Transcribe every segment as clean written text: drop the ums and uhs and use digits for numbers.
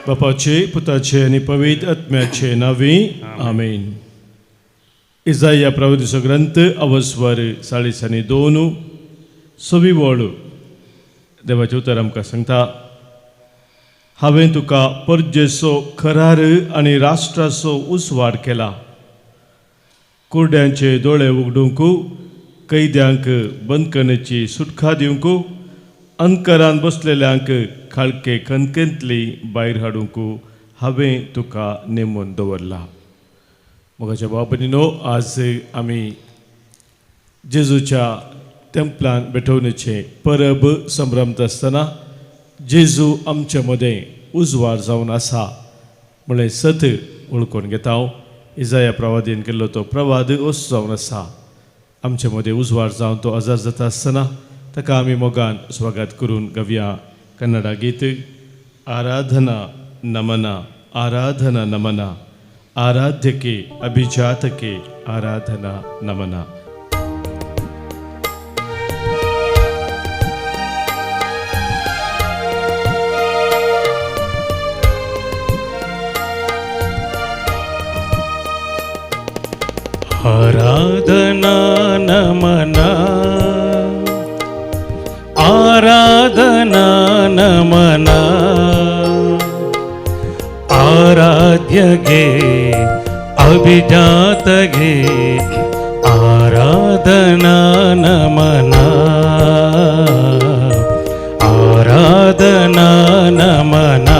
बापाचे, पुताचे आणि पवित्र आत्म्याचे नावे आमेन. इजाया प्रवादीचो ग्रंथ अवस्वर 42 सवी वळ. देवाचें उतर आमकां सांगता, हांवें तुका परजेचो खरार आनी राष्ट्राचो उसवाड केला. कुर्ड्यांचे दोळे उगडूंक, कैद्यांक बंदखणेची सुटका दिवंक, अंतरान बसलेल्यांक खाळके खणकेंतली भायर हाडूंक हांवें तुका नेमून दवरला. मोगाच्या भाव भयणींनो, आज आमी जेजूच्या तेंपलान बेठवणेचे परब संभ्रमत आसतना जेजू आमचे मदें उजवाड जावन आसा म्हळें सत वळखून घेता हांव. इजाया प्रवादीन केल्लो तो प्रवाद असो जावन आसा. आमचे मदें उजवाड जावन तो आजार जाता आसतना ताका आमी मोगान स्वागत करून गावया कन्नडा गीत. आराधना नमना, आराधना नमना, आराध्यके अभिजातके आराधना नमना. आराधना नमना, आराधना नमना, आराध्य गे अभिजात गे आराधना नमना, आराधना नमना,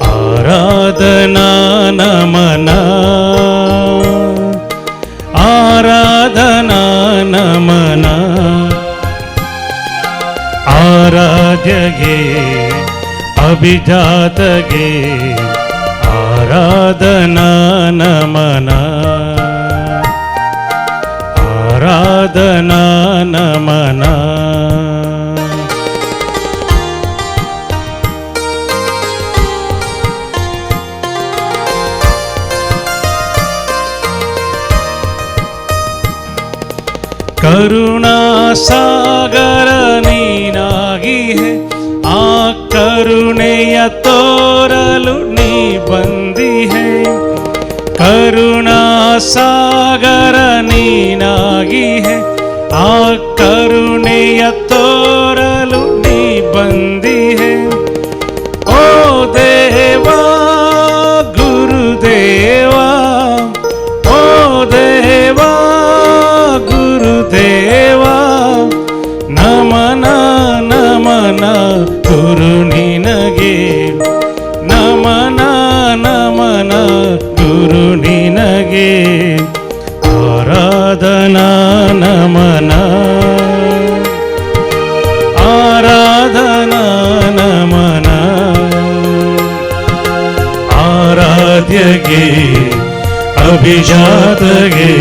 आराधना नमना, आराधना नमना, आराध्य गे अभिजात गे आराधना नमना, आराधना नमना. करुणा सागर नीनागी है, आ करुणೆಯ ತೋರಲು ನೀ ಬಂದಿ है. करुणा सागर ನೀನಾಗಿ है, आ करुಣೆಯ ತೋರಲು ನೀ ಬಂದಿ है. ओ देवा गुरुदेवा, ओ देवा गुरुदेवा, ನಮನ ನಮನ ಗುರು ನಿನಗೆ, ನಮನ ನಮನ ಗುರು ನಿನಗೆ, ಆರಾಧನಾ ನಮನ, ಆರಾಧನಾ ನಮನ, ಆರಾಧ್ಯಗೆ ಅಭಿಜಾತಗೆ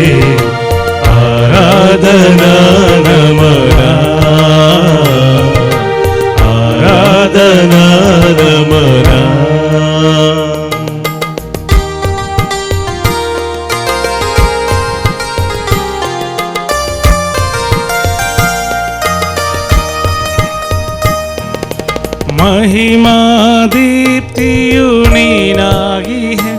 आराधना नमना, आराधना नमना. महिमा दीप्तियु ನೀನಾಗಿ है,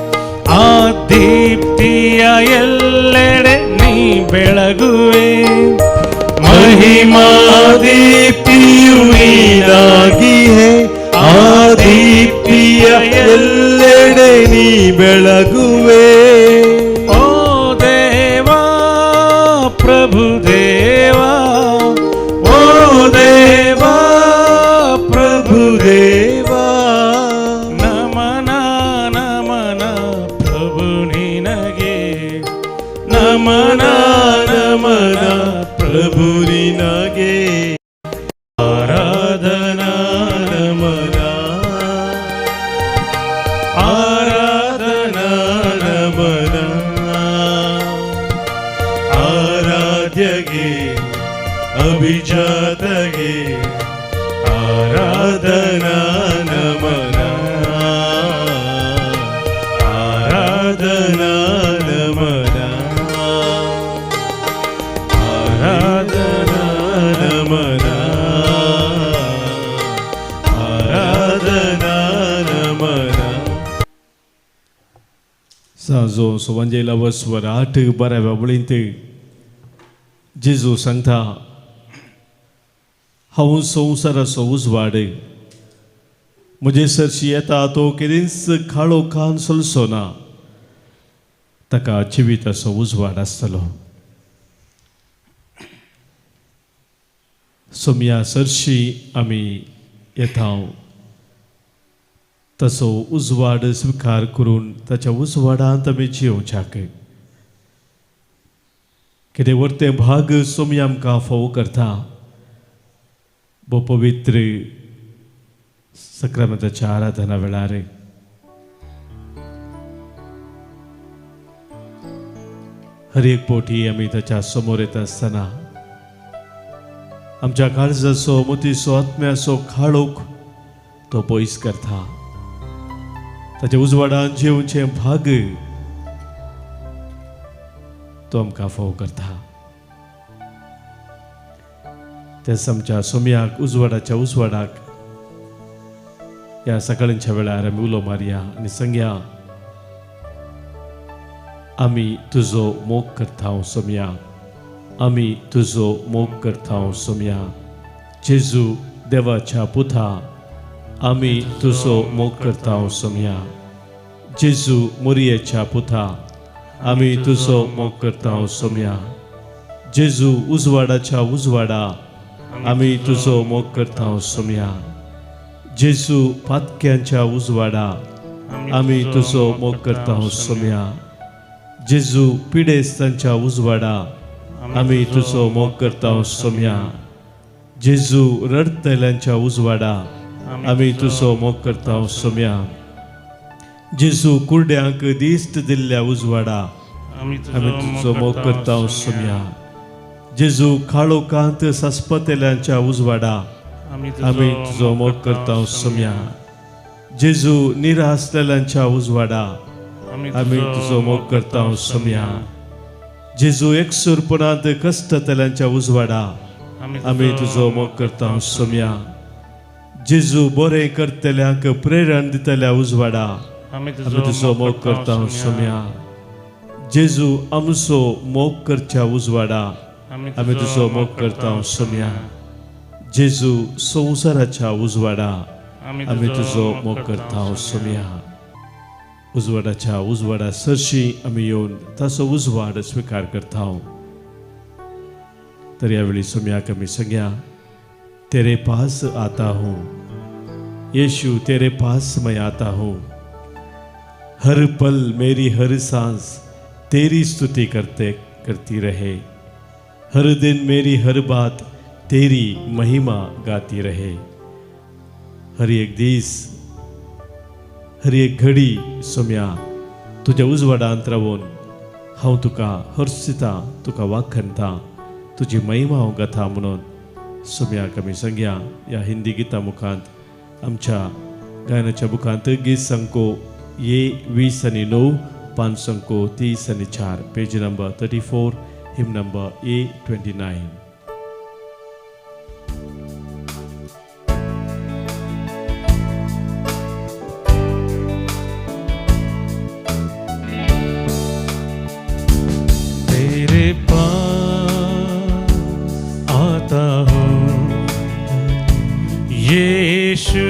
ಆ ದೀಪ್ತಿಯ ಎಲ್ಲೆಡೆ ಬೆಳಗುವೆ. महिमा दीप्तियु ನೀನಾಗಿ है, ಆ ದೀಪ್ತಿಯ ಎಲ್ಲೆಡೆ ನೀ ಬೆಳಗುವೆ. ಓ ದೇವಾ ಪ್ರಭು ದೇವಾ, ಓ ದೇವಾ ಪ್ರಭು ದೇವಾ, ನಮನ ನಮನ ಪ್ರಭು ನಿನಗೆ, ನಮನ ನಮನ ಪ್ರಭು ನಿನಗೆ, ಆರಾಧನಾ ನಮನ, ಆರಾಧನಾ ನಮನ, ಆರಾಧ್ಯಗೆ ಅಭಿಜಾತಗೆ ಆರಾಧನಾ ನಮನ, ಆರಾಧನಾ ನಮನ, ಆರಾಧನಾ ನಮನ, ಆರಾಧನಾ सांजो सुवंजेला वस्वर आठ बऱ्या वळींत जेजू सांगता हांव संवसाराचो उजवाड म्हजे सरशी येता तो केदींच खाळो कान सोलसो ना ताका जिविताचो उजवाड आसतलो सोम्या सरशी आमी येता तसो उजवाड स्विकार करून ताच्या उजवाडांत आमी जिवच्याक कितें वर्ते भाग सोमी आमकां फोव करता बो पवित्र सक्रामेंताच्या आराधना वेळार हर एक पोटी आमी ताच्या समोर येता आसतना आमच्या काळजाचो मोतीचो आत्म्याचो खाळोक तो पयस करता ताच्या उजवाडान जिवचे भाग तो आमकां फोव करता तेच आमच्या सोम्याक उजवाडाच्या उजवाडाक ह्या सकाळच्या वेळार आमी उलो मारया आनी सांगया आमी तुजो मोग करता सोम्या आमी तुजो मोग करता सोम्या जेजू देवाच्या पुता आमी तुजो मोग करता सोम्या जेजू मोरयेच्या पुता आमी तुजो मोग करता सोम्या जेजू उजवाडाच्या उजवाडा आमी तुजो मोग करता सोम्या जेजू पातक्यांच्या उजवाडा आमी तुजो मोग करता सोम्या जेजू पिडेस्तांच्या उजवाडा आमी तुजो मोग करता सोम्या जेजू रडतल्यांच्या उजवाडा आमी तुजो मोग करता सोम्या जेजू कुर्ड्यांक दिश्ट दिल्ल्या उजवाडा आमी तुजो मोग करता सोम्या जेजू काळोखांत सास्पतेल्यांच्या उजवाडा आमी तुजो मोग करता सोम्या जेजू निरासलेल्यांच्या उजवाडा आमी तुजो मोग करता सोम्या जेजू एकसुरपणांत कश्टतल्यांच्या उजवाडा आमी तुजो मोग करता सोम्या जेजू बरें करतल्यांक प्रेरण दितल्या उजवाडा आमी तुजो मोग करता सोम्या जेजू आमचो मोग करच्या उजवाडा आमी तुजो मोग करता सोम्या जेजू संवसाराच्या उजवाडा आमी तुजो मोग करता सोम्या उजवाडाच्या उजवाडा सरशी आमी येवन ताचो उजवाड स्विकार करता तर ह्या वेळी सोम्याक आमी सांगया तेरे पास आता हूँ यीशु तेरे पास मैं आता हूँ हर पल मेरी हर सांस तेरी स्तुति करती रहे हर दिन मेरी हर बात तेरी महिमा गाती रहे हर एक दीस हर एक घडी सोम्या तुझ्या उजवाडांत रावून हांव तुका हर्षिता तुका वाखणता तुजी महिमा हांव गाता म्हणून सोम्याक आमी सांगया ह्या हिंदी गितां मुखांत आमच्या गायनाच्या बुकांत गीत संको ये 20 आणि 9 5 संको 30 आणि 4 पेज नंबर 34 हिम नंबर A29 तेरे पास आता हूँ यीशु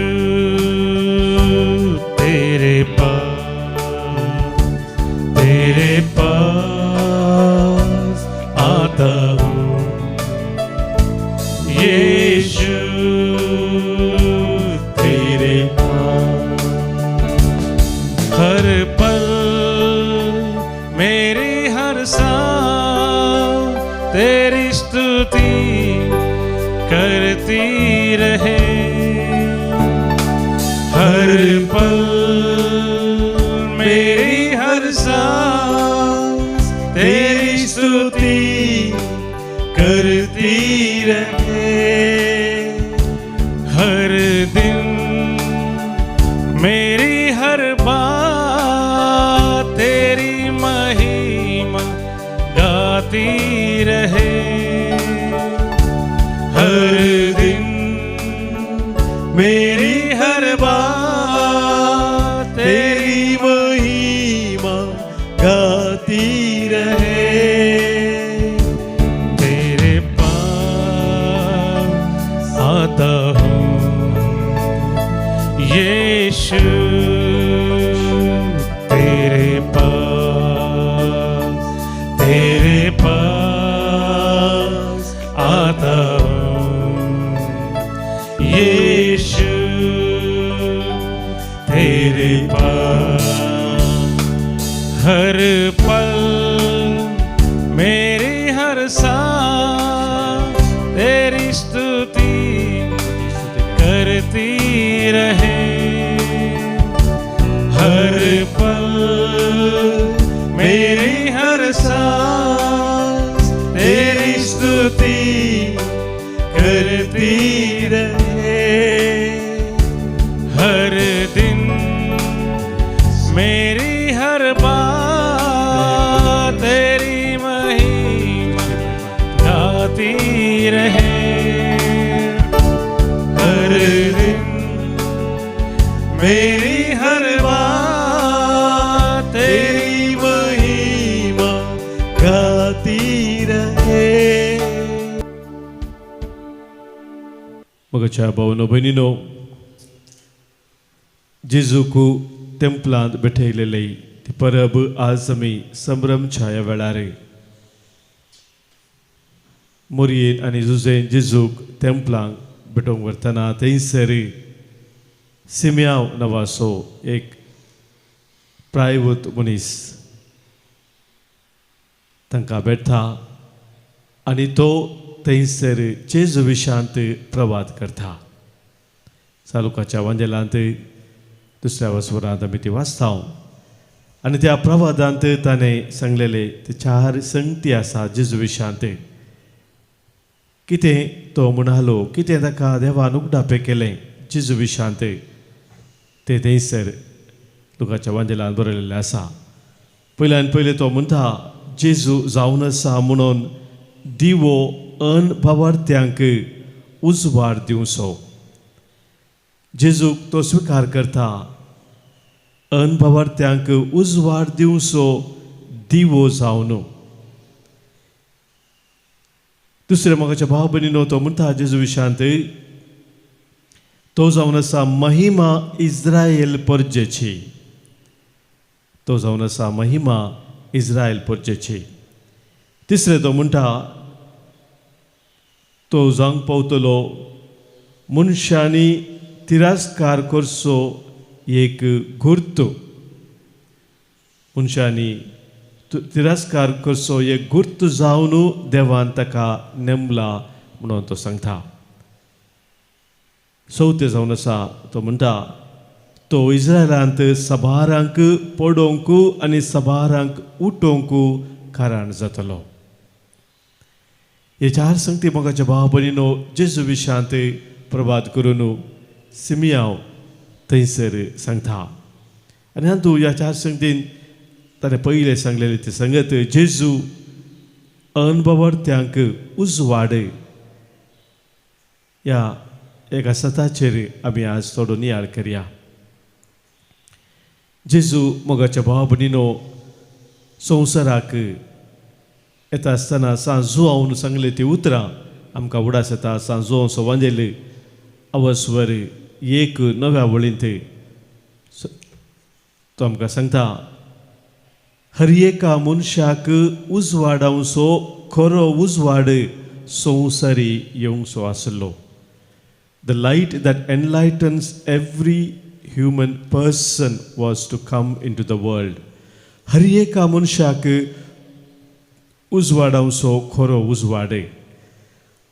तेरे पास आता हूँ यीशु तेरे पास हर पल मेरी हर सांस तेरी स्तुति करती रहे हर पल मेरी हर सांस तेरी स्तुति करती रहे हर दिन मेरी हर बात तेरी महिमा गाती रहे हर दिन मेरी हर बात तेरी महिमा यीशु तेरे पास आता हूँ, यीशु तेरे पास। हर पल मेरी हर सांस तेरी स्तुति करती रहे। हर पल मेरी हर सांस तेरी स्तुति करती रहे। हर दिन मेरी हर बात तेरी महिमा गाती रहे। हर दिन मेरी हर बात तेरी महिमा गाती रहे। मगच्या भावनो बहिणीनो, जेजूक टेम्पलांत बैठयलेली ती परब आज आमी संभ्रमच्या ह्या वेळार मोरयेन आनी जुजेन जेजूक टेम्पलांक भेटोवंक वरतना थंयसर सिम्याव नांवाचो एक प्रायवत मनीस तांकां भेटता आनी तो थंयसर जेजू विशांत प्रवाद करता। चालुकाच्या वांजेलांत दुसऱ्या वस्वरांत आमी ती वाचता आनी त्या प्रवादांत ताणें सांगलेले ते 4 संगती आसा जेजू विशांत। कितें तो म्हणालो, कितें ताका देवान उगडापें केलें जेजू विशांत ते थंयसर लुकाच्या वांजेलांत बरयलेलें आसा। पयल्यान पयलें तो म्हणटा, जेजू जावन आसा म्हणून दिवो अनभावार्थ्यांक उजवाड दिवचो। जेजूक तो स्विकार करता, अनभावार्थ्यांक उजवाड दिवचो दिवो जावन। दुसरे मोगाच्या भाव भयणीनो, तो म्हणटा जेजू विशांत तो जावन आसा महिमा इस्रायल परजेची। तो जावन आसा महिमा इस्रायल परजेची। तिसरे तो म्हणटा तो जावंक पावतलो मनशांनी तिरस्कार करचो एक गुर्त। मनशांनी तिरस्कार करचो एक गुर्त जावन देवान ताका नेमला म्हणून तो सांगता। चवथे जावन आसा तो म्हणटा तो इस्रायलांत सभारांक पडोवंक आनी सभारांक उठोवंक कारण जातलो। हे 4 संगती मोगाच्या भाव भयणीनो जेजू विशांत प्रभात करून सिमियाव थंयसर सांगता। आनी हातूंत ह्या 4 संगतीन ताणें पयलें सांगलेली ती संगत जेजू अनभावार्थ्यांक उजवाड ह्या एका सताचेर आमी आज थोडो नियाळ करया। जेजू मोगाच्या भाव भयणीनो संवसाराक येता आसतना सांजुआवन सांगले ती उतरां आमकां उडास येता। सांजुआवचो वांजेल अवस्वर एक नव्या वळींत तो आमकां सांगता, हर एका मनशाक उजवाडावचो खरो उजवाड संवसारी येवंचो आसलो। The light that enlightens every human person was to come into the world. हर एका मनशाक उजवाडावचो खरो उजवाड।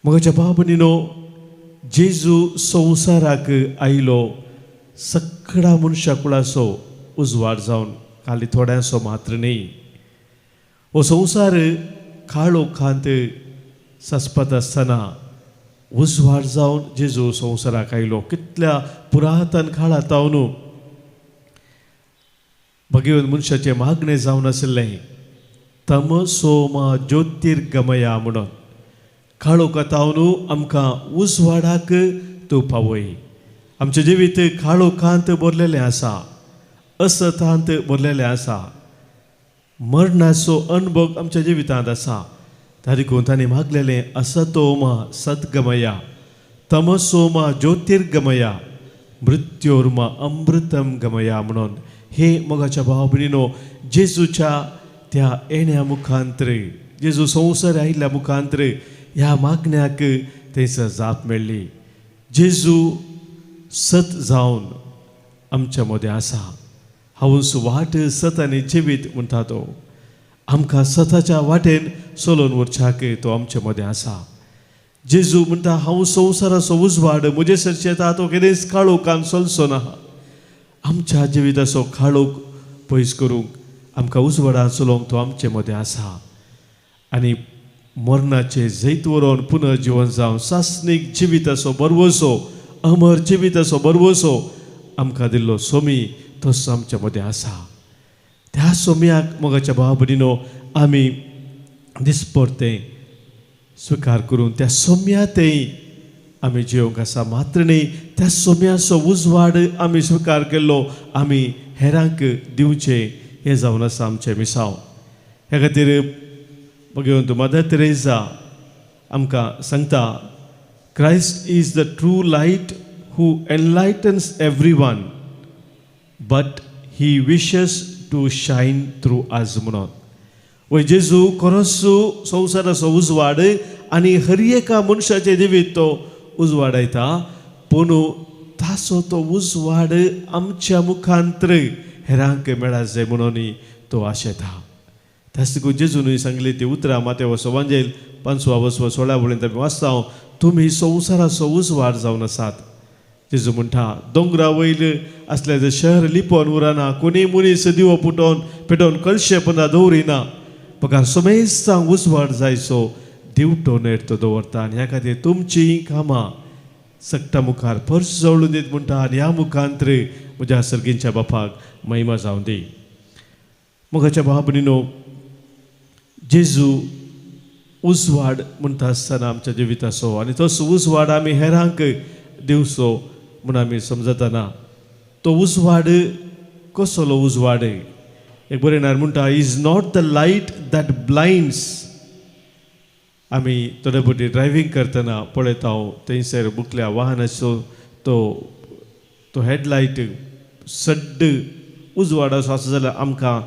मोगाच्या भाव भयणीनो, जेजू संवसाराक आयलो सगळ्या मनशा कुळाचो उजवाड जावन, खाली थोड्यांचो मात्र न्ही। हो संवसार काळोखांत सस्पत आसतना उजवाड जावन जेजू संवसाराक आयलो। कितल्या पुरातन काळांत न्हू भगवन मनशाचें मागणें जावन आसलें तमसो मा ज्योतिर्गमया म्हणून। काळोखांत न्हू आमकां उजवाडाक तूं पावय। आमचें जिवीत काळोखांत भरलेलें आसा, असतांत भरलेलें आसा, मरणाचो अनुभव आमच्या जिवितांत आसा। तारीखून ताणें मागलेलें असतो मा सद्गमया तमसो मा ज्योतिर्गमया। मृत्योर्मा अमृतम गमया म्हणून हे मोगाच्या भाव भयणीनो जेजूच्या त्या येण्या मुखांतर जेजू संवसार आयिल्ल्या मुखांतर ह्या मागण्याक थंयसर जाप मेळ्ळी. जेजू सत जावन आमच्या मदें आसा. हांव वाट सत आनी जिवीत म्हणटा तो आमकां सताच्या वाटेन चलोवन व्हरच्याक तो आमचे मदें आसा. जेजू म्हणटा हांव संवसाराचो उजवाड म्हजे सरचे येता तो केदेंच काळोखान चलचो ना. आमच्या जिविताचो काळोख पयस करूंक आमकां उजवाडान चलोवंक तो आमचे मदें आसा. आनी मरणाचे जैत व्हरोन पुनर्जीवन जावन सासणीक जिविताचो बरवसो अमर जिविताचो बरवसो आमकां दिल्लो सोमी तोच आमच्या मदें आसा. त्या सोम्याक मोगाच्या भाव भयणीनो आमी दिसपरतें स्विकार करून त्या सोम्यातय आमी जिवंक आसा. मात्र न्ही त्या सोम्याचो उजवाड आमी स्विकार केल्लो आमी हेरांक दिवचे हें जावन आसा आमचें मिसांव. ह्या खातीर भगवंत मदर तेरेसा आमकां सांगता Christ is the true light who enlightens every one but he wishes to shine through us म्हणून. वय जेजू खरोच संवसाराचो उजवाड आनी हर एका मनशाचे जिवीत तो उजवाडायता. पूण ताचो तो उजवाड आमच्या मुखांतर हेरांक मेळा जाय म्हणून तो आशेता. त्याच देखून जेजून सांगली ती उतरां माते वसोवांजेल 5:16 पर्यंत आमी वाचता तुमी संवसाराचो उजवाड जावन आसात. जेजू म्हणटा दोंगरा वयर असले जे शहर लिपोवन उरना कोणी मनीस दिवो पेटोवन कळशे पना दवरिना पगार समेस्तांक उजवाड जायचो दिवटो नेट तो दवरता. आनी ह्या खातीर तुमची कामां सक्ता मुखार पर्स जवळून दीत म्हणटा आनी ह्या मुखांतर म्हज्या सर्गींच्या बापाक महिमा जावं दी. मोगाच्या भाव भयणीनो जेजू उजवाड म्हणटा आसतना आमच्या जिविताचो आनी तसो उजवाड आमी हेरांक दिवचो म्हूण आमी समजतना तो उजवाड कसलो उजवाड. एक बरें म्हणटा is not the light that blinds. आमी थोडे फावटी ड्रायव्हिंग करतना पळयता थंयसर मुखल्या वाहनाचो तो हेडलायट सड्ड उजवाडाचो आसा जाल्यार आमकां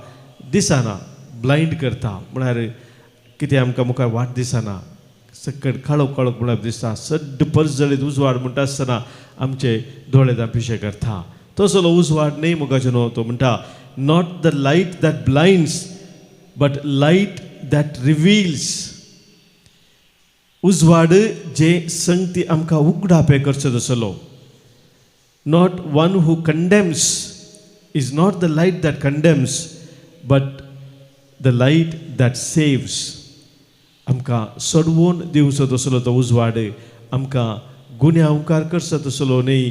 दिसना ब्लायंड करता. म्हळ्यार कितें आमकां मुखार वाट दिसना सकट काळोख म्हळ्यार दिसता. सड्ड परजळीत उजवाड म्हणटा आसतना आमचे दोळे धांपिशे करता. तसलो उजवाड न्ही मुखाचे न्हू. तो म्हणटा not the light that blinds but light that reveals. उजवाड जे संगती आमकां उगडापे करचो तसलो. Not one who condemns is not the light that condemns but the light that saves. आमकां सोडवून दिवचो तसलो तो उजवाड आमकां गुन्या उपकार करचो तसलो न्ही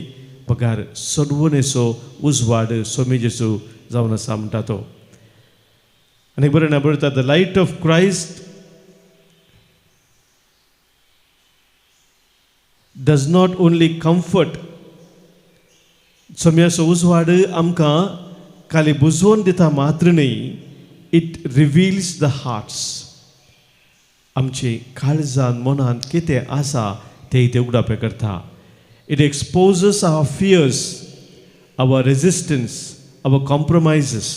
पगार सोडवणेचो उजवाड सोमी जेजू जावन आसा म्हणटा तो. आनी बरें बरयता the light of Christ does not only comfort. सोम्याचो उजवाड आमकां खाली बुजोवन दिता मात्र न्ही इट रिवील्स द हार्ट्स. आमची काळजान मनांत कितें आसा तें ते उगडापे करता. It exposes our fears our resistance our compromises.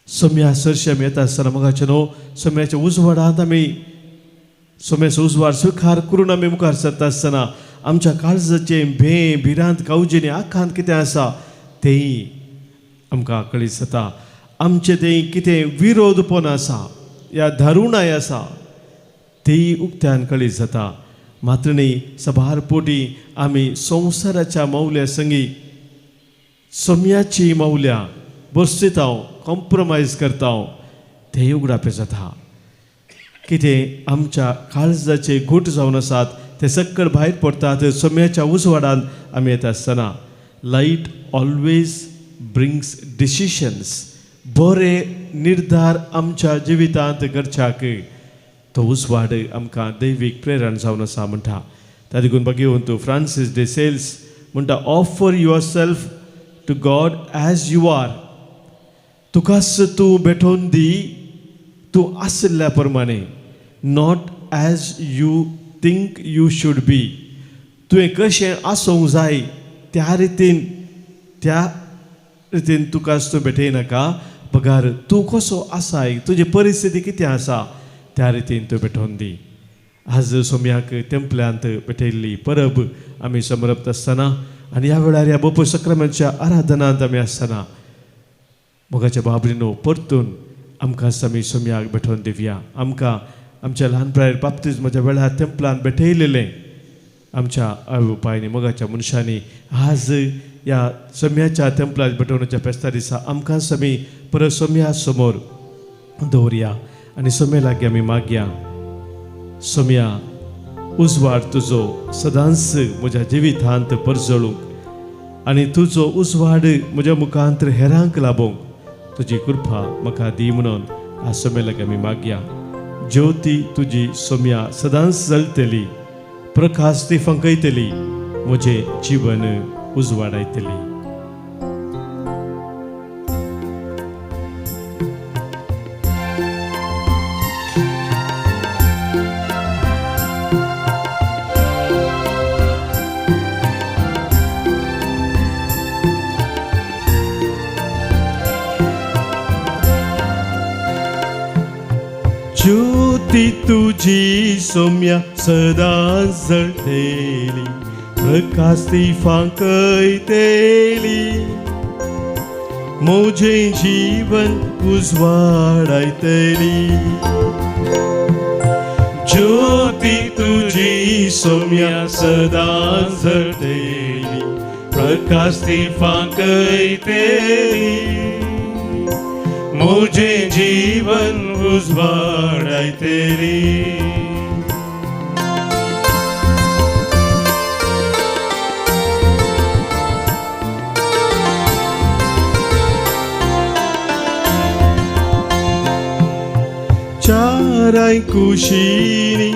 सोम्या सरशी आमी येता आसतना मोगाचे न्हू सोम्याच्या उजवाडांत आमी सोम्याचो उजवाड स्विकार करून आमी मुखार सरता आसतना आमच्या काळजाचे भिरांत कावजेनी आखांत कितें आसा तेंय आमकां कळीत जाता. आमचे तें कितें विरोधपण आसा या धारुणाय आसा तेय उक्त्यान कळीत जाता. मात्र न्ही सबार पोटी आमी संवसाराच्या मौल्या संगी सोम्याची मौल्या बसयता कॉम्प्रोमायज करता तेय उगडापे जाता. कितें आमच्या काळजाचे घोट जावन आसात ते सक्कड भायर पडटात सोम्याच्या उजवाडांत आमी येता आसतना. Light always brings decisions. बरे निर्धार आमच्या जिवितांत करच्याक तो उजवाड आमकां दैवीक प्रेरण जावन आसा म्हणटा. त्या देखून भगवंत फ्रांसीस डे सेल्स म्हणटा offer your self to God as you are. तुकाच तूं भेटोवन दी तूं आसल्या प्रमाणे not as you think you should be. तुवें कशें आसूंक जाय त्या रितीन तुकाच तूं भेटयनाका पगार तूं कसो आसाय तुजी परिस्थिती कितें आसा त्या रितीन तूं भेटोवन दी. आज सोम्याक तेंपल्यांत भेटयल्ली परब आमी समरपत आसतना आनी ह्या वेळार ह्या बापूय सक्रामेंतच्या आराधनांत आमी आसतना मोगाच्या बाबरीनो परतून आमकां आमी सोम्याक भेटोवन दिवया. आमकां आमच्या ल्हानपणांत बाप्तिस्माच्या वेळार तेंपलांत भेटयलेलें आमच्या आवय बापायनी मोगाच्या मनशांनी आज ह्या सोम्याच्या तेंपलांत भेटोवण्याच्या फेस्ता दिसा आमकां आमी परत सोम्या समोर दवरया आनी सोम्या लागीं आमी मागया. सोम्या उजवाड तुजो सदांच म्हज्या जिवितांत परजळूंक आनी तुजो उजवाड म्हज्या मुखांत हेरांक लाबोंक तुजी कृपा म्हाका दी म्हणून आज सोम्या लागीं आमी मागया. ज्योती तुजी सोम्या सदांच जळटली, प्रकाश ती फंकयतली, म्हजें जीवन उजवाडायतली. ज्योती तुझी सोम्या सदांच जळटली, प्रकाश ती फांकयतली, म्हजें जीवन उजवाडायतली. ज्योती तुझी सोम्या सदांच जळटली, प्रकाश ती फांकयतली, म्हजें जीवन उजवाडायतली. चाराय कुशीनी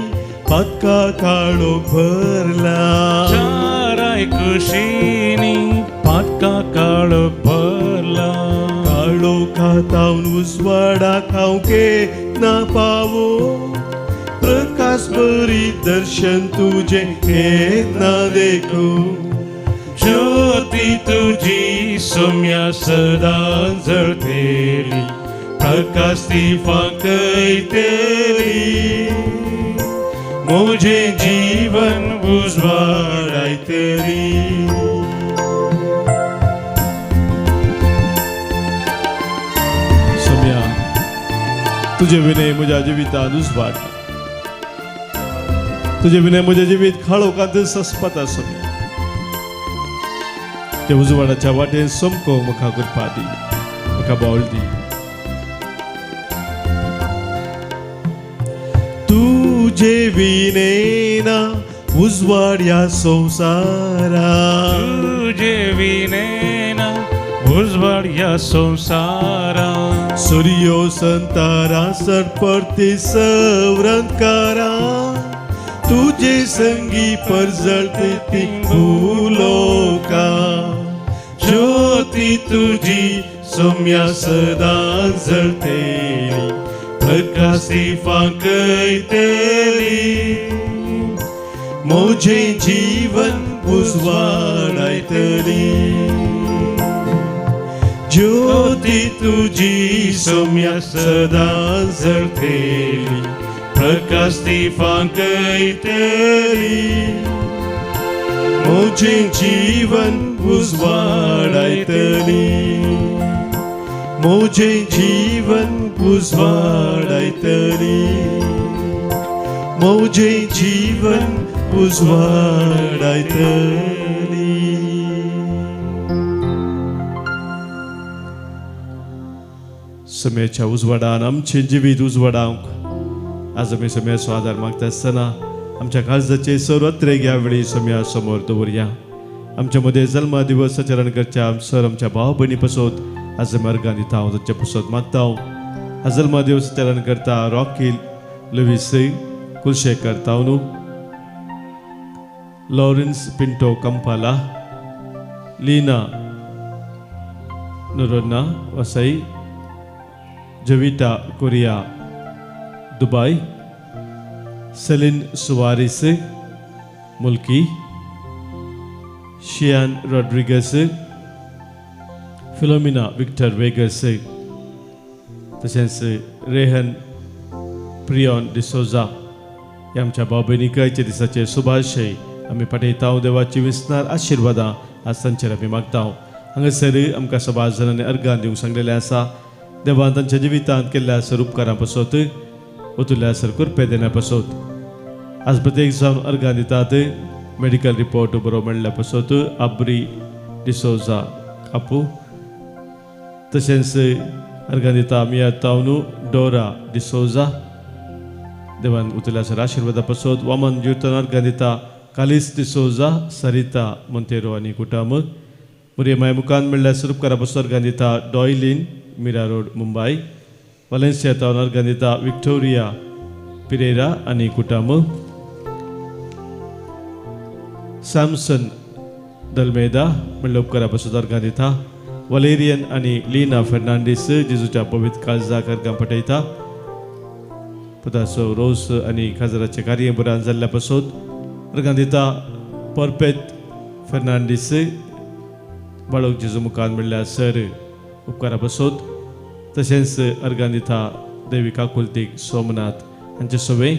पातका काळो भरला, चाराय कुशीनी पातका काळो भरला, काळो खातावन उजवाडा खावके ना पावो, प्रकाश बरी दर्शन तुझे हेत ना देखू. ज्योती तुझी सोम्या सदांच जळटली, प्रकाश ती फांकयतली, म्हजें जीवन उजवाडायतली. सोम्या तुझे विनय म्हज्या जिवितांत उजवाडला, तुझे विनय म्हजें जिवीत खाळोकांत सस्पता. सोम्या ते उजवाडाच्या वाटेन सोमको म्हाका कृपा दी, म्हाका बोल दी. तुझे विनेना उजवाड ह्या संवसारा, तुझे विनेना उजवाड ह्या संवसारा. सूर्यो संतारा सरपरती सवरंतकारा, तुझे संगी परजळती ती भूलोका. ज्योती तुझी सोम्या सदांच जळटली, प्रकाश ती फांकयतली, म्हजें जीवन उजवाडायतली. ज्योती तुझी सोम्या सदांच जळटली, प्रकाश ती फांकयतली, म्हजें जीवन उजवाडायतली, म्हजें जीवन उजवाडायतली, म्हजें जीवन उजवाडायतली. सोम्याच्या उजवाडान आमचें जिवीत उजवाडावंक आज आमी सोम्याचो आदार मागता आसतना आमच्या काळजाचे सर्वत्र ह्या वेळी सोम्या समोर दवरया. आमच्या मदें जल्मा दिवस आचरण करच्या सर आमच्या भाव भयणी पासत आज मार्गान दिता हांव तांचे पासत मागता. हा जल्मा दिवस आचरण करता रॉकी लुईस कुलशेखर तावनू, Lawrence Pinto Kampala, Leena Noronha Vasai, Jovita Correa Dubai, Celine Soares Mulki, शियान रॉड्रिगस, फिलोमिना विक्टर वेगस, तशेंच रेहन प्रियॉन डिसोजा ह्या आमच्या भाव भयणीकायच्या दिसाचे सुभाशय आमी पाठयता. देवाची विस्तार आशिर्वादां आज तांचेर आमी मागता. हांगासर आमकां सबाज जाणांनी अर्गां दिवंक सांगलेलें आसा. देवान तांच्या जिवितांत केल्ल्या आसर उपकारां पासत वतुल्ल्या आसर कुरपे देण्या पासत आज प्रत्येक जावन अर्गां दितात. मेडिकल रिपोर्ट बरो मेळ्ळ्या पासत आब्री डिसोजा आपूं, तशेंच अर्गां दिता मिया तावनू डोरा डिसोजा. देवान उतरल्या आसर आशिर्वादा पासत वामन जिवतान अर्गां दिता कालिस डिसोजा, सरिता मोंतेरो आनी कुटुंब. मुरे माय मुखान मेळ्ळ्या आसर उपकारा पासत अर्गां दिता डॉयलिन मिरा रोड मुंबय. वालेन्सिया तावन अर्गां दिता विक्टोरिया पिरेरा आनी कुटुंब. सॅमसन दलमेदा म्हणल्या उपकारा पासत अर्गां दिता. वलेरियन आनी लिना फेर्नांडीस जेजूच्या पवित्र काळजाक अर्गां पाठयता. पुतासो रोस आनी खाजराचे कार्य बरान जाल्ल्या पासत अर्गां दिता. परपेत फेर्नांडीस बाळक जेजू मुखान मेळ्ळ्या आसर उपकारा पासत. तशेंच अर्गां दिता देवी काकुलतीक सोमनाथ हांचे सवे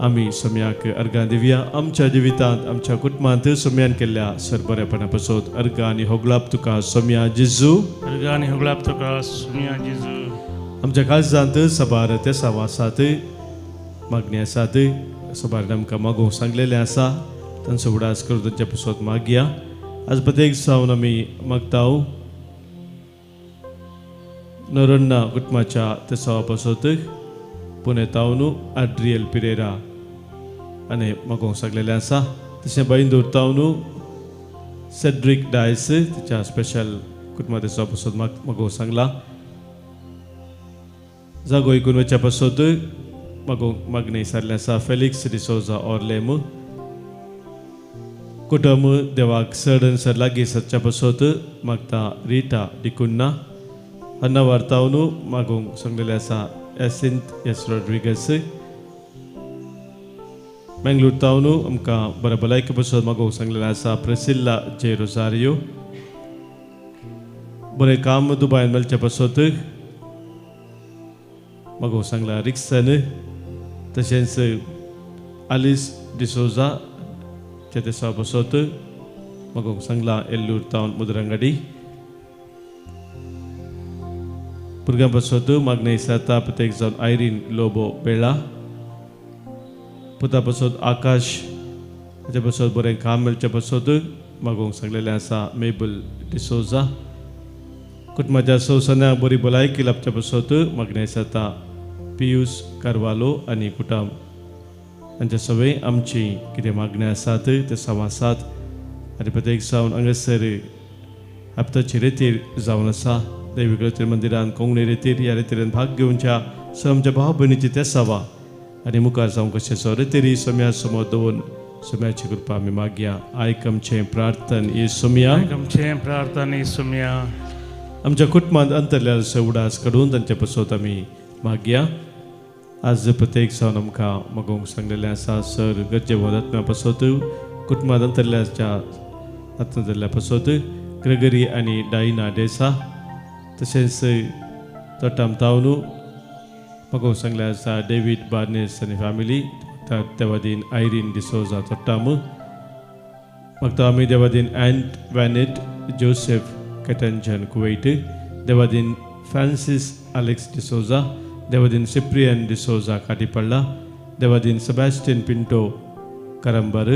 आमी सोम्याक अर्गां दिवया. आमच्या जिवितांत आमच्या कुटुंबांत सोम्यान केल्ल्या सरबरेपणा पासत अर्गां आनी होगलाप तुका सोम्या जेजू. अर्गां आनी होगलाप तुका सोम्या जेजू. आमच्या काळजांत सबार त्या सावासात मागणी आसात. सबार आमकां मागोवंक सांगलेलें आसा. तांचो उडास करून तांच्या पासत मागया. आज प्रत्येक जावन आमी मागता. नोरोन्ना कुटुंबाच्या त्या सवा पासत पुणे तावनू आड्रियल पिरेरा आनी मागोवंक सांगलेलें आसा. तशें बैंदूर तावनू सेड्रीक डायस तिच्या स्पेशल कुटुंबाच्या सवा पासत मागोवंक सांगला. जागो ऐकून वच्या पासत मागणी सारलें आसा. फेलिक्स डिसोजा ऑर्लेम कुटुंब देवाक सडन सर लागीं सदच्या पासत मागता. रिटा डिकुन्ना अन्ना वार्तावनू मागोवंक सांगलेलें आसा. एसिंत एस रॉड्रिगस मंगळूर तावनू आमकां बऱ्या भलायके पासत मागोवंक सांगलेलें आसा. प्रेसिल्ला जे रोजारियो बरें काम दुबायन मेळच्या पासत मागोवंक सांगला. रिक्सन तशेंच आलिस डिसोजा ते सवा पासत मागोवंक सांगला. एल्लूर तावन मुद्रंगाडी भुरग्यां पासत मागणी जाता. प्रत्येक जावन आयरीन लोबो बेळा. पुता पासत आकाश हाच्या पासत बरें काम मेळच्या पासत मागोवंक सांगलेलें आसा. मेबल डिसोजा कुटुंबाच्या सौसन्याक बरी भलायकी लाभच्या पासत मागणी जाता. पियुस कार्वालो आनी कुटुंब हांचे सवे आमची कितें मागणी आसात ते सांवासात. आनी प्रत्येक जावन हांगासर हप्त्याचे रेतीर जावन आसा. दैविक मंदिरान कोंकणी रेतीर ह्या रेतीरान भाग घेवच्या स आमच्या भाव भयणीची ते सावा आनी मुखार जावं कशें सो रेतीरी सोम्या समोर दवरून सोम्याची कृपा आमी मागया. आयक आमचें प्रार्थन ये सोम्या. आमचें प्रार्थना ये सोम्या. आमच्या कुटुंबांत अंतरल्या उडास काडून तांचे पासत आमी मागया. आज प्रत्येक जावन आमकां मागोवंक सांगलेलें आसा. सर गरजे आत्म्या पासत कुटुंबांत अंतरल्याच्या आत्म जाल्ल्या पासत ग्रेगरी आनी डायना डेसा. तशेंच तोटाम तावनू मागोवंक सांगलें आसा. डेविड बार्नेस आनी फॅमिली देवादीन आयरीन डिसोजा तोट्टाम मागता आमी. देवादीन एंट वॅनेट जोसेफ कॅटंजन कुवेट. देवादीन फ्रांसीस आलेक्स डिसोजा. देवादीन सिप्रियन डिसोजा काटीपल्ला. देवादीन सेबॅस्टियन पिंटो करंबर.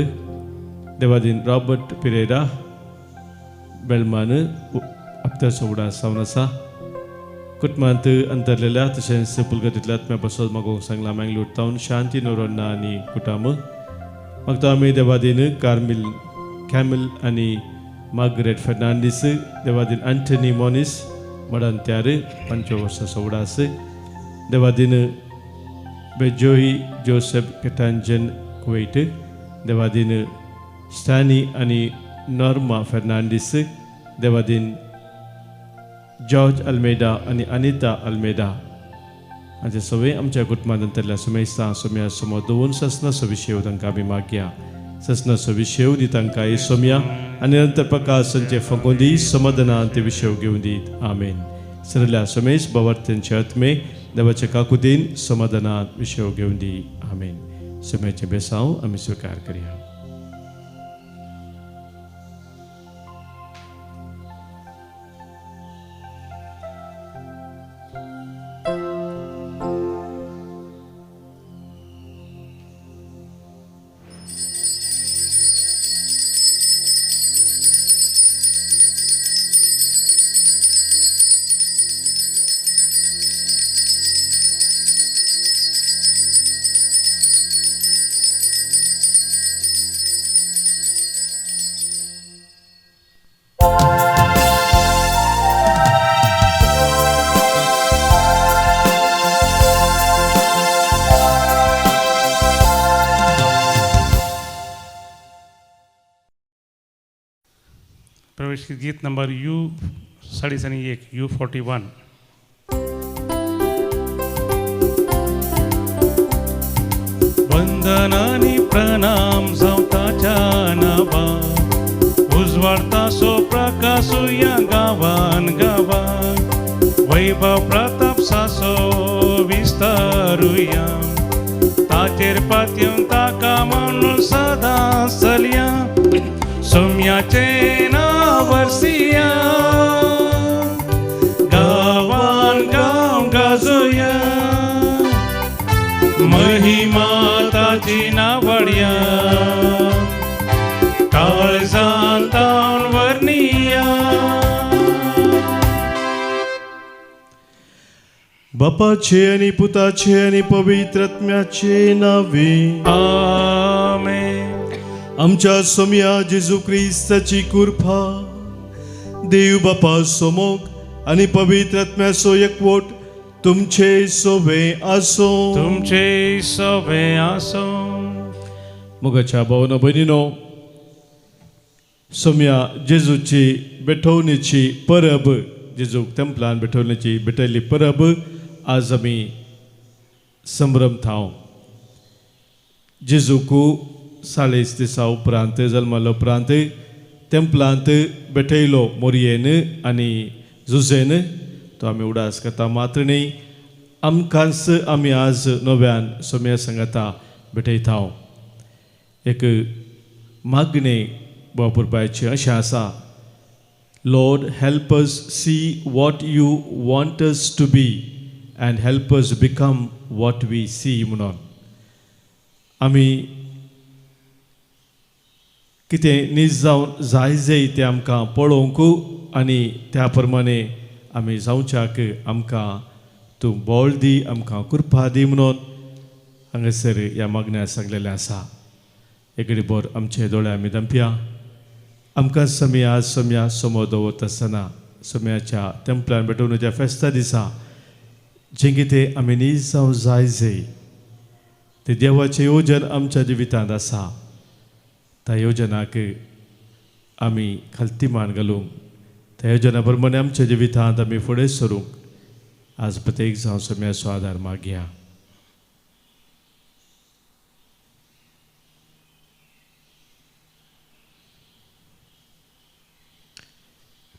देवादीन रॉबर्ट पिरेरा बेळमान हप्त्याचो उडास जावन आसा. कुटुंबांत अंतरलेल्या तशेंच पुलगतींतल्या आत्म्या पासत मागोवंक सांगला. मंगळूर तावन शांती नोरोन्ना आनी कुटुंब मागता आमी. देवादीन कार्मिल कॅमिल आनी मार्गरेट फेर्नांडीस. देवादीन अँटनी मॉनिस मडन त्यार 5 वर्साचो उडास. देवादीन बेजोही जोसेफ केटांजन कुवेट. देवादीन स्टॅनी आनी नॉर्मा फेर्नांडीस. देवादीन जॉर्ज अल्मेडा आनी अनिता अल्मेडा हांचे सवे आमच्या कुटुंबांत अंतरल्या सोमेस्तां सोम्या समोर दवरून ससनाचो विशय तांकां आमी मागया. ससनासो विषय दी तांकां येसोम्या आनी नंतर प्रकाश संचे फंकोदी समाधानान ते विषय घेवन दीत आमेन. सरल्या समेश बवर्तेंचे आत्मे देवाचे काकुदीन समाधानान विषय घेवन दी आमेन. समेचे बेसांव आमी स्वीकार करया. प्रवेश गीत नंबर U41 U41. वंदनानी प्रणाम जावं ताच्या नावा, उजवाडता सो प्रकाशो या गावान गावान, वैभव प्रताप सासो विस्तारुया, ताचेर पातयेवन ताका म्हणून सदां चलया, सोम्याचे नांव वर्सिया, गावान गांव गाजोया, महिमा ताची नावडया, काळजांत तावन वर्णिया. बापाचे आनी पुताचे आनी पवित्र आत्म्याचे नावे आमेन. आमच्या सोम्या जेजू क्रिस्ताची कृपा, देव बापा सोमोग आनी पवित्र आत्म्याचो एकवट तुमचे सोबे आसो. तुमचे सोबे आसो. मोगाच्या भावनो भयणीनो, सोम्या जेजूची बेठवणेची परब, जेजूक तेंपलान बेठवणेची बेटयल्ली परब आज आमी संभ्रमतांव. जेजूक 40 दिसा उपरांत जल्मालो उपरांत तेंपलांत बेठयलो मोरयेन आनी जुजेन, तो आमी उडास करता. मात्र न्ही, आमकांच आमी आज नव्यान सोम्या संगता बेठयता. एक मागणे बापुरबायचे अशें आसा, Lord help us see what you want us to be and help us become what we see. म्हणून आमी कितें नीज जावन जाय तें आमकां पळोवंक आनी त्या प्रमाणे आमी जावच्याक आमकां तूं बोळ दी, आमकां कृपा दी म्हणून हांगासर ह्या मागण्याक सांगलेलें आसा. एक बोर आमचे दोळे आमी दंपया. आमकां समी आज सोम्या समोर दवरत आसतना सोम्याच्या तेंपलान बेठवणेच्या फेस्ता दिसा जें कितें आमी नीज जावं जाय तें देवाचें येवजण आमच्या जिवितांत आसा. त्या येवजनाक आमी खालतीमान घालूंक, त्या येवजना प्रमाणे आमच्या जिवितांत आमी फुडें सरूंक आज प्रत्येक जावं सोम्याचो आदार मागया.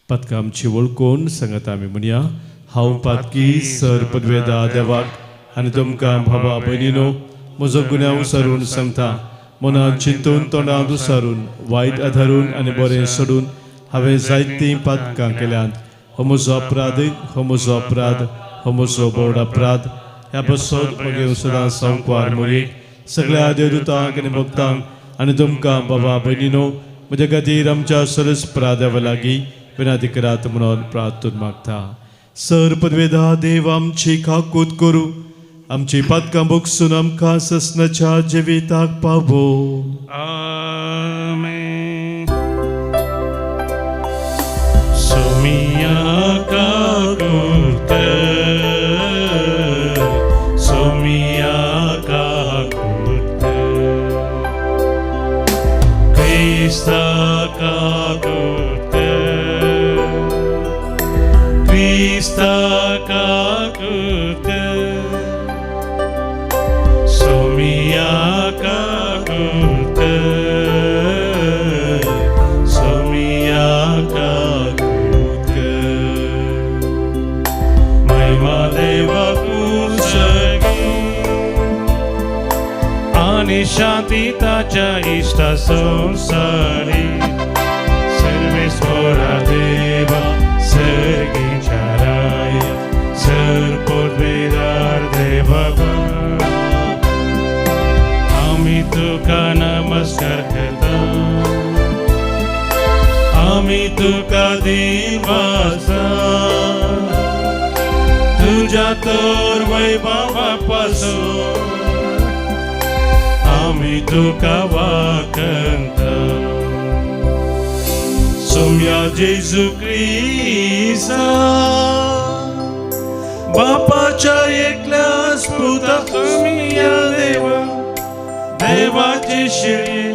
पदकां आमची वळखून सांगता आमी म्हणया, हांव पातकी सर पदवेदा देवाक आनी तुमकां भावा भयणीनो म्हजो गुन्यांव सारून सांगता. मनांत चिंतून तोंडांत उसारून वायट आदारून आनी बरें सोडून हांवें जायतीं पातकां केल्यांत. हो म्हजो अपराध, हो म्हजो अपराध, हो म्हजो बोड अपराध. ह्या बसत म्हगे सदां सांगवार मोरी सगळ्या देवदूतांक आनी भक्तांक आनी तुमकां बाबा भयणीनो म्हजे खातीर आमच्या सरस प्रादेवा लागीं विनाती करात म्हणून प्रार्थून मागता. सर पदवेदा देव आमची काकूत करूं, आमची पातकां भोगसून आमकां ससनाच्या जिविताक पावो. आमेन. सोमिया काकूत, सोमिया काकूत, क्रिस्ता काकूत, क्रिस्ता काकूत, सोमिया काकूत, शांती ताच्या इष्टा संसारी सर्वेश्वरा देवा सर्गीच्या राया सर्पोद्वेदार देवा आम्ही तुका नमस्कार करता आम्ही तुका देवाचा तुझ्या तोर वैभवापासून आम्ही तुका वाकंता सोम्या जेजू ख्रिस्ता बापाच्या एकल्या स्फुता सोम्या देवा देवाचे शिरी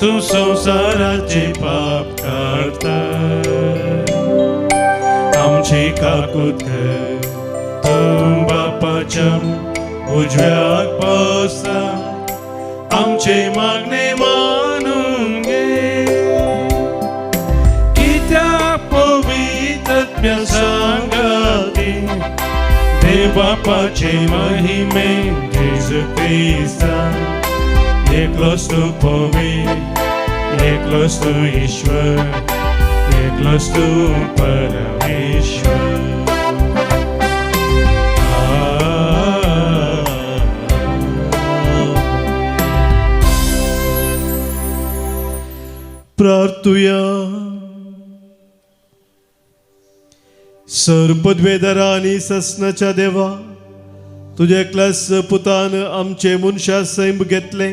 तू संसाराचे पाप काढता आमची काकूत तू बापाच्या उजव्याक बसता आमचे मागणे मानून घे कित्या पवित्र सांगाती देवबापाचे महिमे जेजू ख्रिस्ता एकलोच तू पवित्र एकलोच तू ईश्वर एकलोच तू परमेश्वर प्रार्थुया सर्पद्वेदरा आणि ससनाच्या देवा तुझे एकल्याच पुतान आमचे मनशा सैम घेतले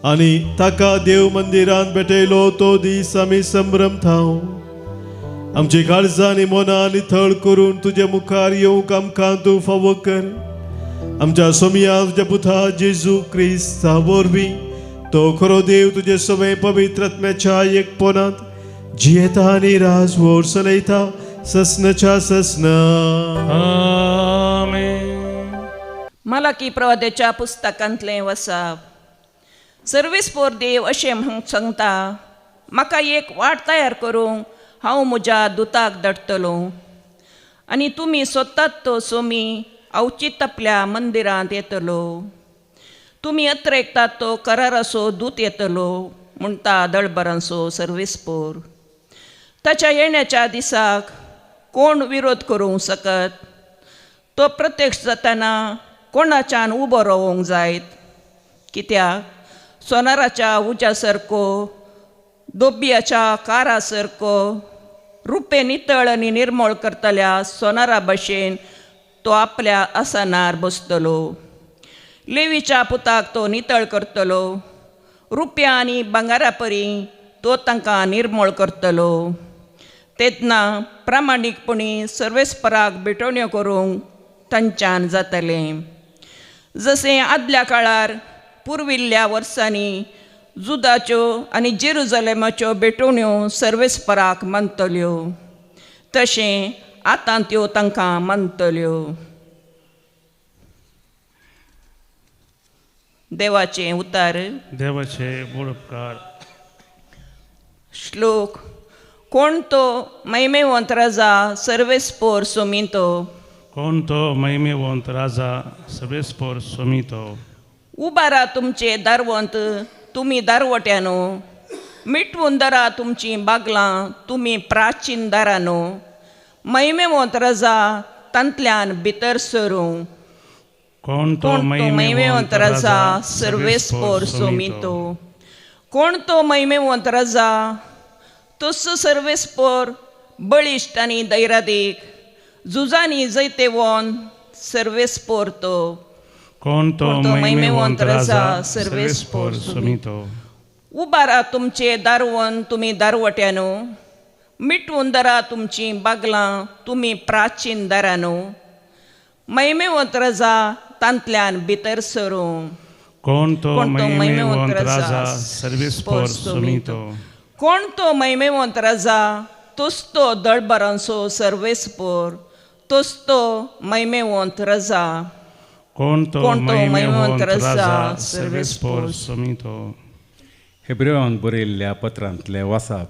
आणि ताका देव मंदिरान भेटयलो तो दीस आमी संभ्रम थाव आमची काळजां आनी मनां नितळ करून तुझे मुखार येवंक आमकां तूं फावो कर आमच्या सोमिया तुझ्या पुता जेजू ख्रिस्ता वरवीं तो खरो देव तुझे सवय पवित्रात्म्याच्या एकपणात जियेता आनी राजवट चलयता ससनाच्या ससना आमेन. मलाकी प्रवाद्याच्या पुस्तकांतलें वचप सर्वेस्पोर देव अशें म्हणून सांगता म्हाका एक वाट तयार करूंक हांव म्हज्या दुताक धाडटलो आनी तुमी सोदतात तो सोमी अवचित आपल्या मंदिरांत येतलो तुमी अत्रेकतात तो कराराचो दूत येतलो म्हणटा दळबरांचो सर्वेस्पोर ताच्या येण्याच्या दिसाक कोण विरोध करूंक शकत तो प्रत्यक्ष जातना कोणाच्यान उबो रावूंक जायत कित्याक सोनाराच्या उज्या सारको दोबियाच्या कारा सारको रुपे नितळ आनी निर्मळ करतल्या सोनारा भशेन तो आपल्या आसनार बसतलो लेवीच्या पुताक तो नितळ करतलो रुपया आनी भांगारा परी तो तांकां निर्मळ करतलो तेदना प्रामाणीकपणी सर्वेस्पराक भेटवण्यो करूंक तांच्यान जातलें जशें आदल्या काळार पुर्विल्ल्या वर्सांनी जुदाच्यो आनी जेरुजलेमाच्यो भेटवण्यो सर्वेस्पराक मानतल्यो तशें आतां त्यो तांकां मानतल्यो देवाचें उतार देवाचे मूळ उपकार श्लोक कोण तो महिमेवंत राजा सर्वेस्पोर सोमितो कोण तो महिमेवंत राजा सर्वेस्पोर सोमितो उबारा तुमचे दारवंत तुमी दारवट्यानो मिटवून दारा तुमची बागलां तुमी प्राचीन दारानो महिमेवंत राजा तांतल्यान भितर सरूं कोण तो महिमेवंत राजा सर्वेस्पोर सोमितो कोण तो महिमेवंत राजा तोच सर्वेस्पोर बळिश्ट आनी दैरादीक झुजांनी जैतेवोन सर्वेस्पोर तो कोण तो महिमेवंत राजा सर्वेस्पोर सोमितो उबारा तुमचे दारवण तुमी दारवट्यानो मिटवून दारा तुमची बागलां तुमी प्राचीन दारानो महिमेवंत राजा तांतल्यान भितर सरूं कोण तो महिमेवंत राजा सर्वेस्पोर सोमितो कोण तो महिमेवंत राजा तोच तो दळबरांचो सर्वेस्पोर तोच तो महिमेवंत राजा कोण तो महिमेवंत राजा सर्वेस्पोर सोमितो हेब्रेवान बरयल्ल्या पत्रांतले वाचप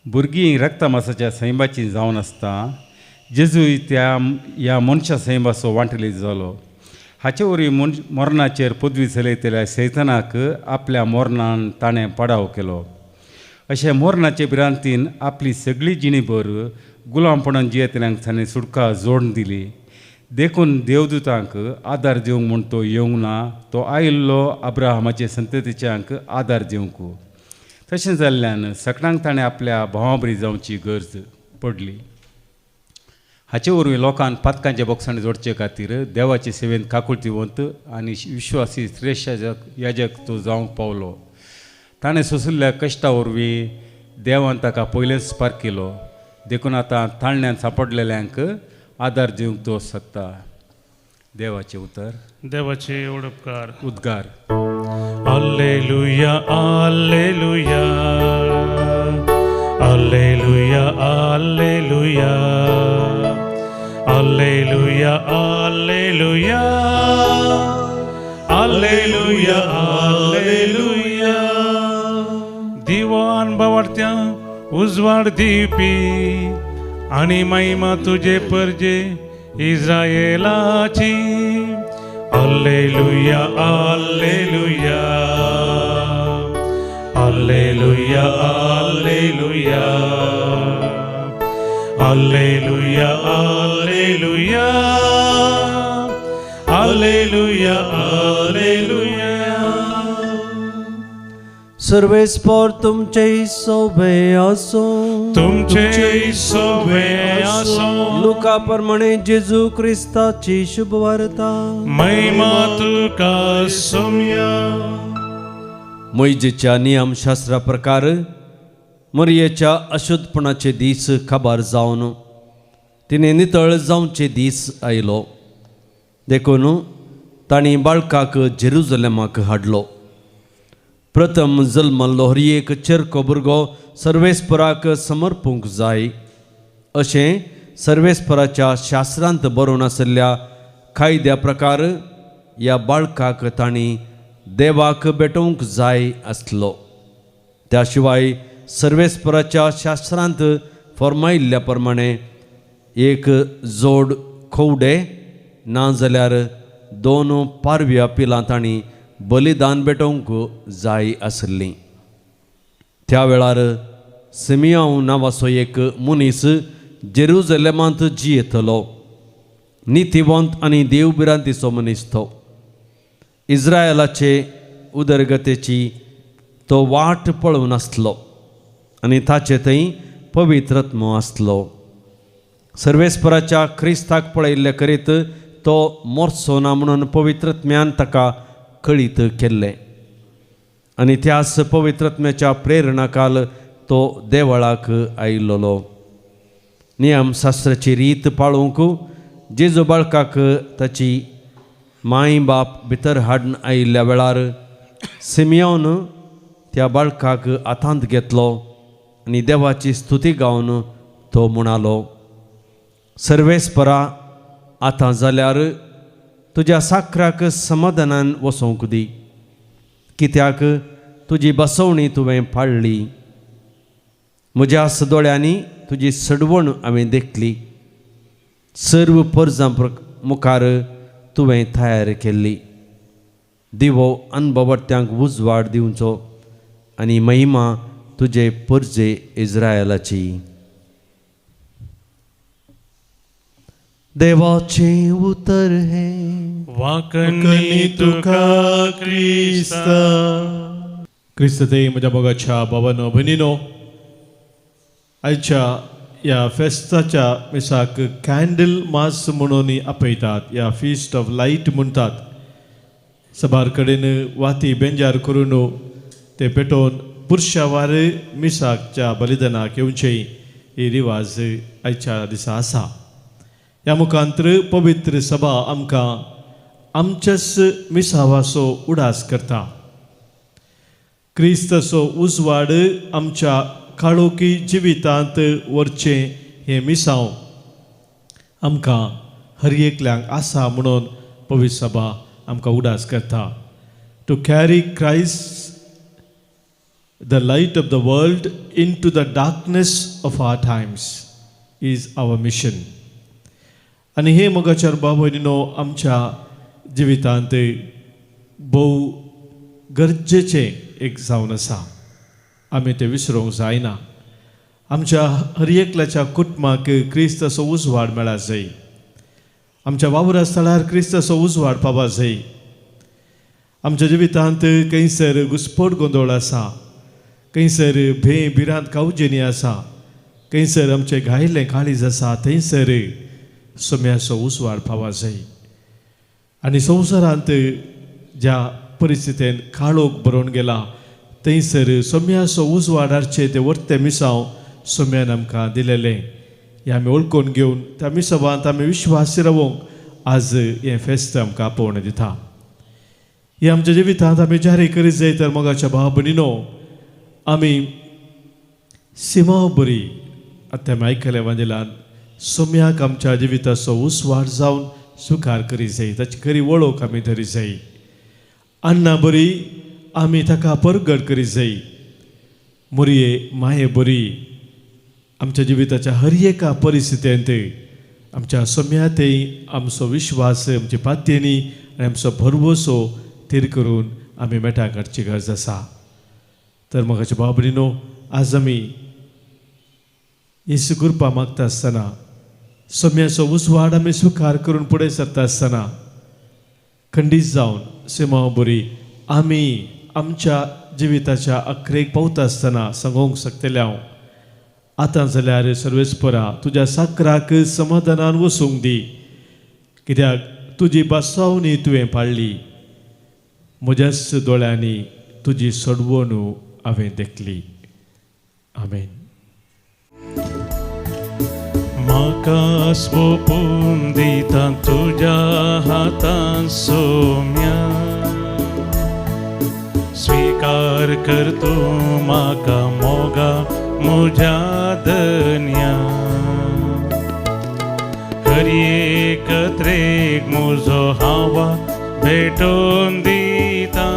भुरगीं रक्तमासाच्या सैमाची जावन आसता जेजूय ह्या मनशा सैमाचो वांटली जालो हाचे वरवीं मरणाचेर पदवी चलयतल्या सैतानाक आपल्या मोरणान ताणें पाडाव केलो. अशे मोरणाचे भिरांतीन आपली सगळी जिणीभर गुलामपणान जियेतल्यांक ताणें सुटका जोडून दिली. देखून देवदूतांक आदार दिवंक म्हूण तो येवंक ना, तो आयिल्लो अब्राहमाचे संततीच्यांक आदार दिवंक. तशें जाल्ल्यान सगळ्यांक ताणें आपल्या भावा बरी जावची गरज पडली. हाचे वरवीं लोकांक पातकांच्या बॉक्सांनी जोडचे खातीर देवाचे सेवेंत काकुळतीवंत आनी विश्वासी श्रेश्ठ याजक तो जावंक पावलो. ताणें सोंसिल्ल्या कश्टा वरवीं देवान ताका पयलेच पारकिलो. देखून आतां ताळण्यांत सांपडलेल्यांक आदार दिवंक तो शकता. देवाचे उतर, देवाचे उडपकार. उद्गार. Alleluia, Alleluia, Alleluia, Alleluia, Alleluia, Alleluia, Alleluia, Alleluia. दिवान बावरत्या उजवाड दिवपी आणि महिमा तुझे परजे इस्रायेलाची. Alleluia, Alleluia, Alleluia, Alleluia, Alleluia, Alleluia, Alleluia, Alleluia. सर्वेस्पर तुमचे सोबे असो, तुमचे सोबे असो. लुका प्रमाणे जेजू ख्रिस्ताची शुभ वार्ता. महिमा तुका सौम्य. मोइजेच्या नियमशास्त्रा प्रकार मरियेच्या अशुद्धपणाचे दीस खबर जावन तिने नितळ जावचे दीस आयलो. देखून ताणी बाळकाक जेरुजलेमाक हाडलो. प्रथम जल्मल्लो हर एक चेरको भुरगो सर्वेस्पराक समर्पूंक जाय अशें सर्वेस्पराच्या शास्त्रांत बरोवन आशिल्ल्या कायद्या प्रकार ह्या बाळकाक ताणी देवाक भेटोवंक जाय आसलो. त्या शिवाय सर्वेस्पराच्या शास्त्रांत फर्मायिल्ल्या प्रमाणे एक जोड खोवडे नाजाल्यार 2 पारव्या पिलां ताणी बलिदान भेटोवंक जाय आसली. त्या वेळार सिमियोन नांवाचो एक मनीस जेरुजलेमांत जियेतलो. नितीवंत आनी देवभिरांतीचो मनीस तो. इस्रायलाचे उदरगतेची तो वाट पळोवन आसलो आनी ताचे थंय पवित्रत्म आसलो. सर्वेस्पराच्या क्रिस्ताक पळयल्ले करीत तो मोरचो ना म्हणून पवित्रत्म्यान ताका कळीत केल्ले आनी त्याच पवित्रत्म्याच्या प्रेरणाकाल तो देवळाक आयिल्लो. नियमशास्त्राची रीत पाळूंक जेजू बाळकाक ताची माय बाप भितर हाडून आयिल्ल्या वेळार सिमियोन त्या बाळकाक हातांत घेतलो आनी देवाची स्तुती गावन तो म्हणालो, सर्वेस्परा आतां जाल्यार तुज्या साखराक समाधानान वसोंक दी, कित्याक तुजी बसवणी तुवें पाळ्ळी. म्हज्या दोळ्यांनी तुजी सडवण हांवें देखली. सर्व परजां मुखार तुवें तयार केल्ली. दिवो अनभवट्यांक उजवाड दिवचो आनी महिमा तुजे परजे इस्रायलाची. देवाचे उतर हे वाकणी तुका क्रिस्ता. क्रिस्तते म्हज्या मोगाच्या भावानो भयणीनो, आयच्या ह्या फेस्ताच्या मिसाक कॅन्डल मास म्हणून आपयतात. ह्या फिस्ट ऑफ लायट म्हणटात. सबार कडेन वाती बेंजार करून ते पेटोवन पुरुषावार मिसाकच्या बलिदानाक येवचे ही रिवाज आयच्या दिसा आसा. ह्या मुखांतर पवित्र सभा आमकां आमच्याच मिसावाचो उडास करता. क्रिस्ताचो उजवाड आमच्या काळोखी जिवितांत व्हरचे हे मिसांव आमकां हर एकल्यांक आसा म्हणून पवित्र सभा आमकां उडास करता. To carry Christ the light of the world into the darkness of our times is our mission. आनी हे मोगाचार भाव भयणीनो, आमच्या जिवितांत भोव गरजेचे एक जावन आसा. आमी ते विसरूंक जायना. आमच्या हर एकल्याच्या कुटुंबाक क्रिस्ताचो उजवाड मेळा जाय. आमच्या वावरा स्थळार क्रिस्ताचो उजवाड पावपा जाय. आमच्या जिवितांत खंयसर घुस्पट गोंदळ आसा, खंयसर भिरांत कावजेनी आसा, खंयसर आमचें घायिल्लें काळीज आसा, थंयसर सोम्याचो उजवाड पावपा जाय. आनी संवसारांत ज्या परिस्थितीन काळोख बरोवन गेला थंयसर सोम्याचो उजवाड हाडचे ते वर्ते मिसांव सोम्यान आमकां दिलेलें हें आमी वळखून घेवन त्या मिसावांत आमी विश्वासी रावूंक आज हें फेस्त आमकां आपोवणें दिता. हे आमच्या जिवितांत आमी जारी करीत जाय तर मोगाच्या भाव भयणीनो, आमी सिमा बरी आतां आमी आयकलें वांजेलान सोम्याक आमच्या जिविताचो उजवाड जावन स्विकार करीत जाय, ताची खरी वळख आमी धरीत जाय. अन्ना बरी आमी ताका परगट करीत जाय. मोरये माये बरी आमच्या जिविताच्या हर एका परिस्थितींत आमच्या सोम्यातय आमचो विश्वास, आमची पात्येनी आनी आमचो भरवोसो थीर करून आमी मेटा काडची गरज आसा. तर म्हाका भाव भयणीनो, आज आमी येसू कृपा मागता आसतना सोम्याचो उजवाड आमी स्विकार करून फुडें सरता आसतना खंडीत जावन सिमा बरी आमी आमच्या जिविताच्या अखरेक पावता आसतना सांगूंक शकतलें हांव, आतां जाल्यार सर्वेस्परा तुज्या साकराक समाधानान वसूंक दी, कित्याक तुजी बासावणी तुवें पाळ्ळी. म्हज्याच दोळ्यांनी तुजी सडवणूक हांवें देखली. आमेन. म्हाका सोपून दिता तुज्या हातान सोम्या, स्वीकार कर तूं म्हाका मोगा म्हज्या धन्या. हर एकत्रेक म्हजो हावा भेटोवन दिता,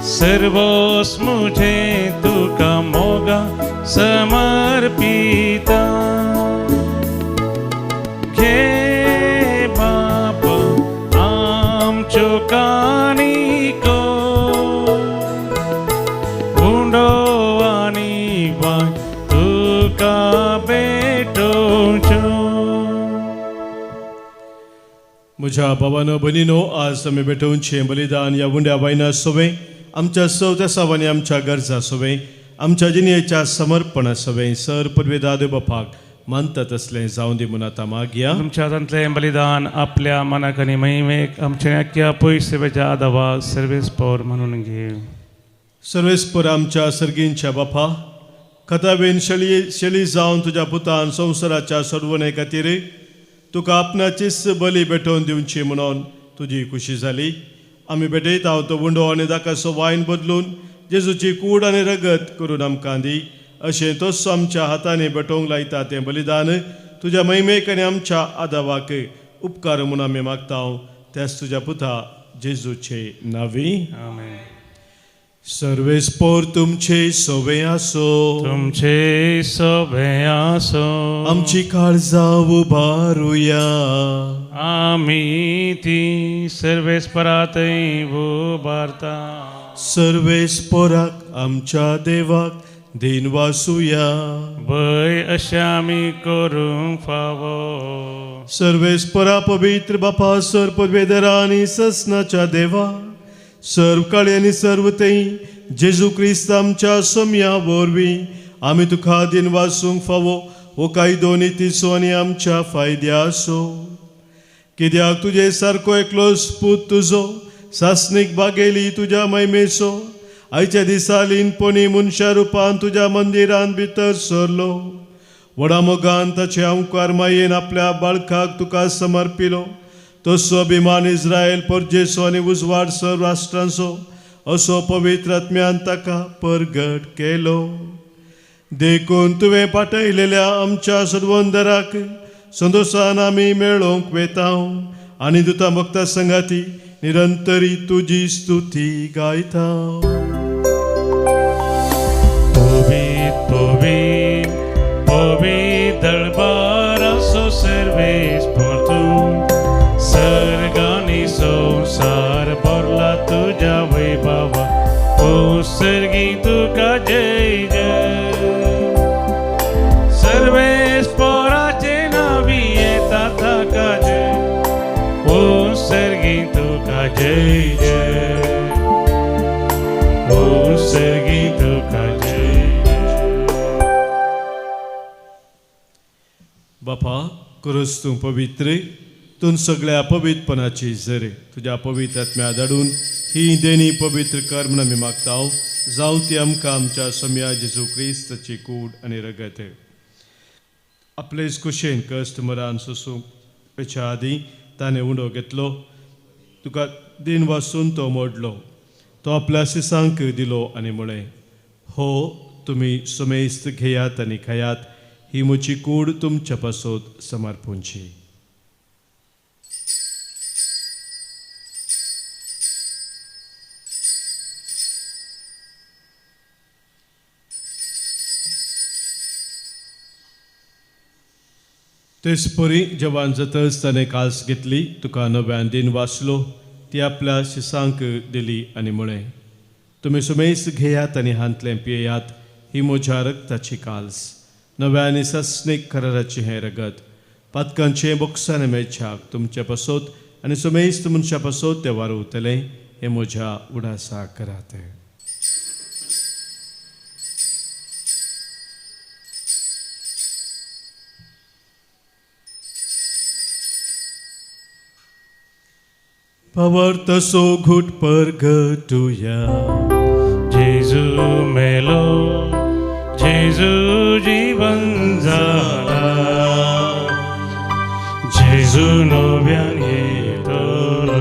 सर्वोस मुझे तुका मोगा समर्पिता. घे बाप आमच्यो काणिको, गुंडो आनी वाय तुका भेटोवच्यो. म्हज्या भावानो भयणीनो, आज आमी भेटोवचें बलिदान ह्या उंड्या वायना सोवें आमच्या सवत्या सावांनी आमच्या गरजा सोवें आमच्या जिणेच्या समर्पणा सोवें सर पदवे दादो बापाक मानता तसलें जावं दी म्हूण आतां मागया. तुमच्या हातांतलें बलिदान आपल्या मनाक आनी महिमेक आमचे आख्या पयस सेवेच्या आदावाक सर्वेस्पर म्हणून घे. सर्वेस्पर आमच्या सर्गींच्या बापा, खताबेन शेळी जावन तुज्या पुतान संवसाराच्या सोडवणे खातीर तुका आपणाचीच बली भेटोवन दिवची म्हणून तुजी खुशी जाली. आमी भेटयता तो उंडो आनी दाकाचो वायन बदलून जेजूची कूड आनी रगत करून आमकां दी. अशें तोच आमच्या हातांनी भेटोवंक लायता तें बलिदान तुज्या महिमेक आनी आमच्या आदावाक उपकार म्हणून आमी मागता. त्याच तुज्या पुता जेजूचे नांवी. आमेन. सर्वेस्पर तुमचे सोवे आसो, तुमचे सोबे आसो. आमची काळजां उबारुया. आमी ती सर्वेस्परातय उबारता. सर्वेस्पराक आमच्या देवाक दिन वासुया. भय अशें आमी करूंक फावो. सर्वेस्परा पवित्र बापा, सर पदवेदरा आनी ससनाच्या देवा, सर्व काळी आनी सर्व तेई जेजू क्रिस्त आमच्या सोम्या वरवीं आमी तुका दिन वासूंक फावो हो कायदो नितीचो आनी आमच्या फायद्या आसो. कित्याक तुजे सारको एकलोच पूत तुजो सासणीक बागेली तुज्या महिमेचो आयच्या दिसा लिनपणी मनशा रुपान तुज्या मंदिरान भितर सरलो. व्हडा मोगान ताचे अंकार मायेन आपल्या बाळकाक तुका समर्पिलो. तसो अभिमान इस्रायल परजेचो आनी उजवाड सर्व राष्ट्रांचो असो पवित्र आत्म्यान ताका परगट केलो. देखून तुवें पाठयलेल्या आमच्या सदवंदराक संदोसान आमी मेळोवंक वेता आनी दुता भक्ता संगाती निरंतरी तुजी स्तुती गायता. Povit, povit, povit dal barazo serves por tu. जय जय ओ सर्गी तुका जय बापा करूस तूं पवित्र तूं सगळ्या अपवित्रपणाची झर तुज्या पवित्र आत्म्या धाडून ही देणी पवित्र कर म्हूण आमी मागताव जावं ती आमकां आमच्या सम्या जेजू क्रिस्ताची कूड आनी रगत आपलेच कुशेन कश्ट मरान सोसूंक पेच्या आदीं ताणें उंडो घेतलो तुका दिन वाचून तो मोडलो तो आपल्या शिसांक दिलो आनी म्हळें हो तुमी सुमेस्त घेयात आनी खायात ही म्हजी कूड तुमच्या पासत समर्पूंची तेच परी जवान जातच ताणें काल्स घेतली तुका नव्यान दिन वाचलो ती आपल्या शिसांक दिली आनी म्हळें तुमी सुमेस्त घेयात आनी हांतलें पियेयात ही म्हज्या रगताची काल्स नव्या आनी सस्नीक कराराची हें रगत पातकांचे बोक्साने मेळच्याक तुमचे पासत आनी सुमेस्त मनशा पासत ते वारुतलें हें म्हज्या उडासा करात Power तसो घुट परगटुया जेजू मेलो जेजू जीवन जाला जेजू नव्यान येतलो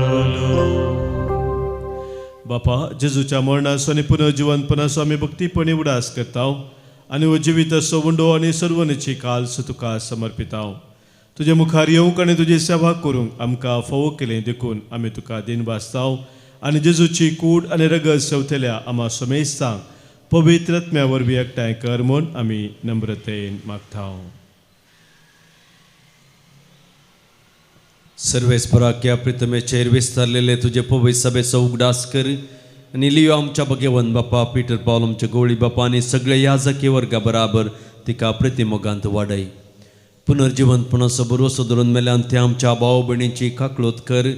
बापा जेजूच्या मरणाचो आनी पुनर्जिवनपणाचो आमी भक्तीपणी उडास करताव आनी हो जिविताचो उंडो आनी सर्वनेची काल्स तुका समर्पिताव तुजे मुखार येवंक आनी तुजी सेवा करूंक आमकां फोव केलें देखून आमी तुका दिन वाचताव आनी जेजूची कूड आनी रगत सेवतल्या आमा समेस्तांक पवित्र आत्म्या वरवीं एकठांय कर म्हूण आमी नम्रतेन मागताव सर्वेस्पराक्या प्रितमेचेर विस्तारलेले तुजे पवित्र सभेचो उगडास कर आनी लियो आमच्या भगवंत बापा पिटर पॉल आमच्या गवळी बापा आनी सगळे याजकी वर्गा बराबर तिका प्रतिमोगांत वाडय पुनर्जिवंतपणाचो बरोसो धरून मेल्यान ते आमच्या भाव भयणीची काकळोत कर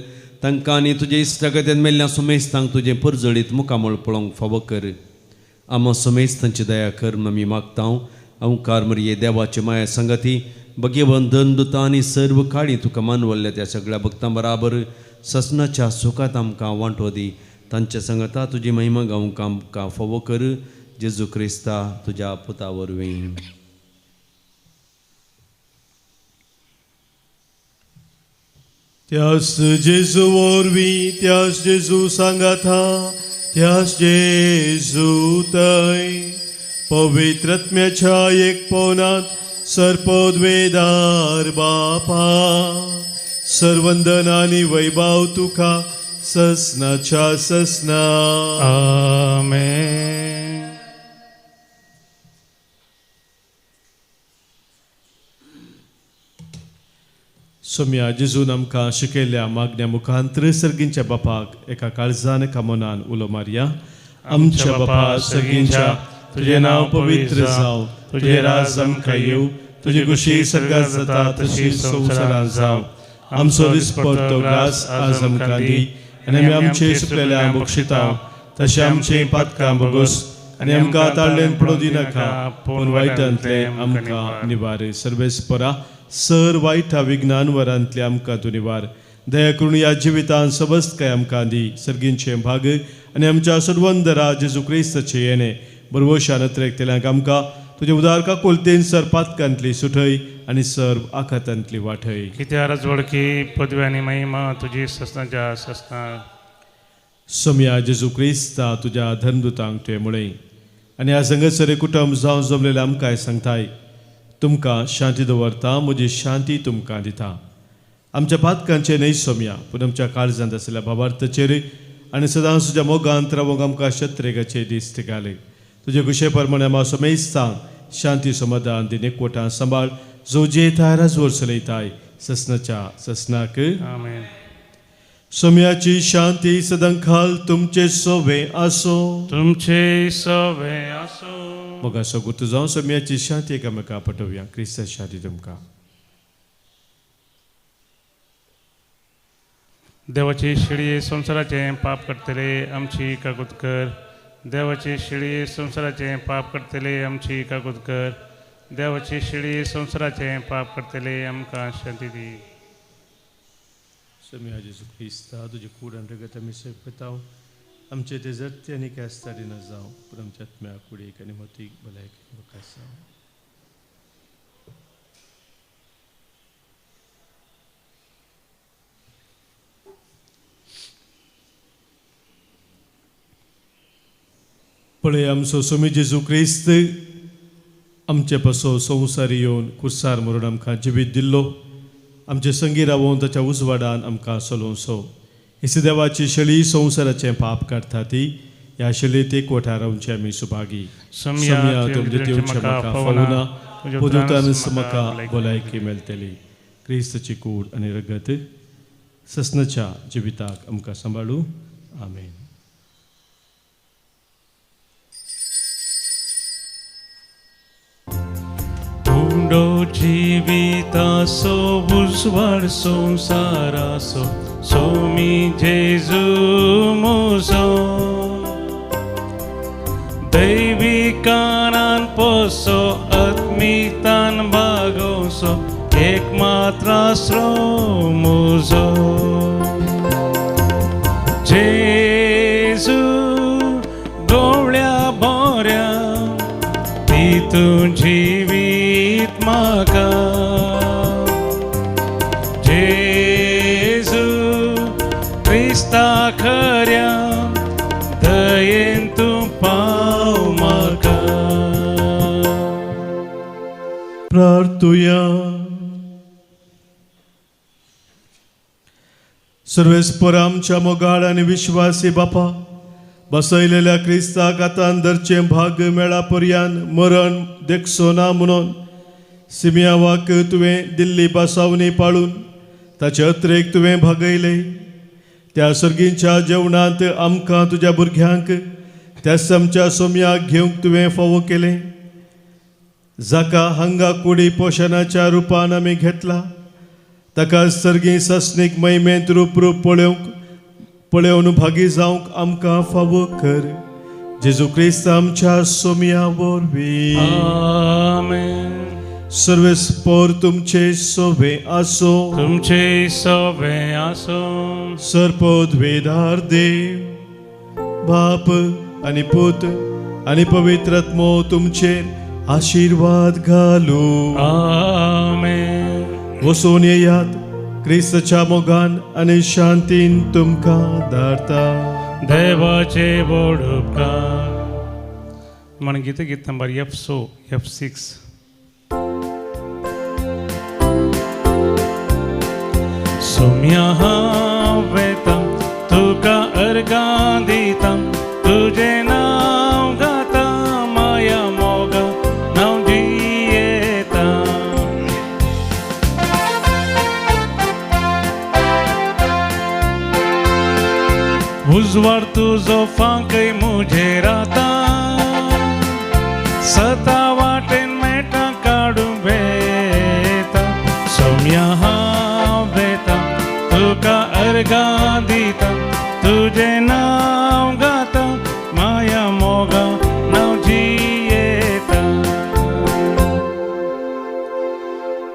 तांकां आनी तुजे इश्टागत्यान मेल्ल्या सुमेस्तांक तुजें परजळीत मुखामळ पळोवंक फावो कर आमा सुमेस्तांची दया कर म्हूण आमी मागतांव अवकार मरिये देवाची माया संगती भगवंत दंदुतां आनी सर्व काळी तुका मानवल्ल्या त्या सगळ्या भक्तां बराबर ससनाच्या सुखात आमकां वांटो दी तांच्या संगता तुजी महिमा गावंक आमकां फावो कर जेजू क्रिस्ता तुज्या पुता वरवीं त्यास जेजू वरवीं त्यास जेजू सांगाता त्यास जेजू थंय पवित्र आत्म्याच्या एकपणांत सर्पोद्वेदार बापा सर्वंदन आनी वैभव तुका ससनाच्या ससना आमेन सोम्या जेजून आमकां शिकयल्या मागण्या मुखांतर सर्गींच्या बापाक एका काळजान एका मनान उलो मारया आमच्या बापा सर्गींच्या तुझे नांव पवित्र जावं तुझे राज आमकां येवं तुजी कुशी सर्गांत जाता तशी संवसारांत जावं आमचो दिसपडटो ग्रास आज आमकां दी आनी आमी आमचे सुकलेल्या बक्षितांव तशें आमचें पातकां बगोस आनी आमकां ताळ्ळेन पडूं दिनाका पूण वायटांतले आमकां निवार सर्वेस्परा सर वायटा विज्ञान वरांतले आमकां तूं निवार दया करून ह्या जिवितांत सबस्त काय आमकां दी सर्गींचे भाग आनी आमच्या सर्वंदरा जेजू क्रिस्ताचे येणे बरवशान नत्रेकतेल्यांक आमकां तुजे उदारका कोलतेन सर पातकांतली सुटय आनी सर्व आखातांतली वाटय कित्या राजवडकी पदवी आनी महिमा तुजी ससनाच्या ससना सोम्या जेजू क्रिस्ता तुज्या धर्मदुतांक तुवें म्हळें आनी ह्या संगसरे कुटुंब जावं जमलेले आमकांय सांगताय तुमकां शांती दवरता म्हजी शांती तुमकां दिता आमच्या पातकांचे न्हय सोम्या पूण आमच्या काळजांत आसलेल्या भावार्थाचेर आनी सदांच तुज्या मोगांत रावंक आमकां शत्रेगाचे दीस तिगाले तुजे कुशे प्रमाणे आमी समेस्तांक शांती समाधान दिन एकवटां सांबाळ जो जेताय राजवर चलयताय ससनाच्या ससनाक आमेन सोम्याची शांती सदांखाल तुमचे सोवे आसो तुमचे सवे आसो मोगाचो गुर्तू जावं सोम्याची शांती एकामेकां पटोवया क्रिस्ता शांती तुमकां देवाची शिडी संसाराचे पाप करतले आमची काकूत कर. देवाची शिडी संसाराचे पाप करतले आमची काकूत कर. देवाची शिडी संसाराचे पाप करतले आमकां शांती दी. Semia Jesu Krista, तुझे कूड आणि रगत आम्ही सेवताव. आमचे ते जरते आणि कॅस्तारी न जाऊ, पण आमच्या आत्म्या कुडी आणि मोती भलायक बकासाव. पळय आमचो स्वामी जेजू क्रिस्त आमचे पासो संवसार येवन कुर्सार मरून आमकां जिवीत दिल्लो. आमचे संगी रावोवन ताच्या उजवाडान आमकां चलोवचो. हिस देवाची शळी संवसाराचें पाप काडटा ती ह्या शळयेत एकवटा रावचे आमी सुभागी. सम्या तुमचे दिवचे म्हाका फावना, पुदुतानस म्हाका भलायकी मेळटली. क्रिस्तची कूड आनी रगत ससनाच्या जिविताक आमकां सांबाळू. आमेन. उंडो जिवितासो उजवाड संसारासो सोमी जेजू मोजो. दैविकानान पोसो आत्मिकान भागोसो एक मात्र आसरो मोजो. जेजू गवळ्या बोऱ्या तितून जिवीत म्हाका. जेजू क्रिस्ता खऱ्या दयेन तूं पाव म्हाका. प्रार्थुया. सर्वेस्पर आमच्या मोगाळ आणि विश्वासी बापा, बसयलेल्या क्रिस्ताक आतां अंदरचें भाग मेळा पर्यान मरण देखसो ना म्हणून सिमियावाक तुवें दिल्ली बासावनी पाळून ताचे अत्रेक तुवें भागयले. त्या सर्गींच्या जेवणांत आमकां तुज्या भुरग्यांक त्याच आमच्या सोम्याक घेवंक तुवें फावो केलें. जाका हांगा कुडी पोशनाच्या रुपान आमी घेतला, ताका सर्गी सस्नीक महिमेंत रूप पळोवन भागी जावंक आमकां फावो कर. जेजू क्रिस्त आमच्या सोम्या वरवीं. आमेन. सर्वेस्पर तुमचे सोबे आसो. तुमचे सोबे आसो. सर्पोद्वेदार देव बाप आनी पूत आनी पवित्र आत्मो तुमचेर आशीर्वाद घालू. आमेन. वचून येयात. क्रिस्ताच्या मोगान आनी शांतीन तुमकां धाडटा. देवाचे बोड उपकार. मन गीत नंबर F6. सोम्या हांवें तुका अर्गां दिता. तुजें नांव गाता माया मोगा नांव दियेता. उजवाड तुजो फांकय मुझेर आता. सता वाटेन मेटा काडूं वेता. सोम्या हांवें तुका अर्गां दिता. तुजें नांव गाता माया मोगा नांव जियेता.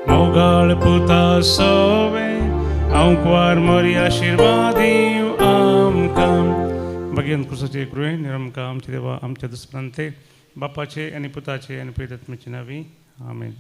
मोगाळ पुता सोवे हांव वार मरी आशिर्वाद दिव आमकां. भगवंत कृष्णाचे कृपे निरमकाम आमचे देवा आमच्या दुस्प्रांते बापाचे आणि पुताचे आणि पवित्र आत्म्याचे नावी. आमेन.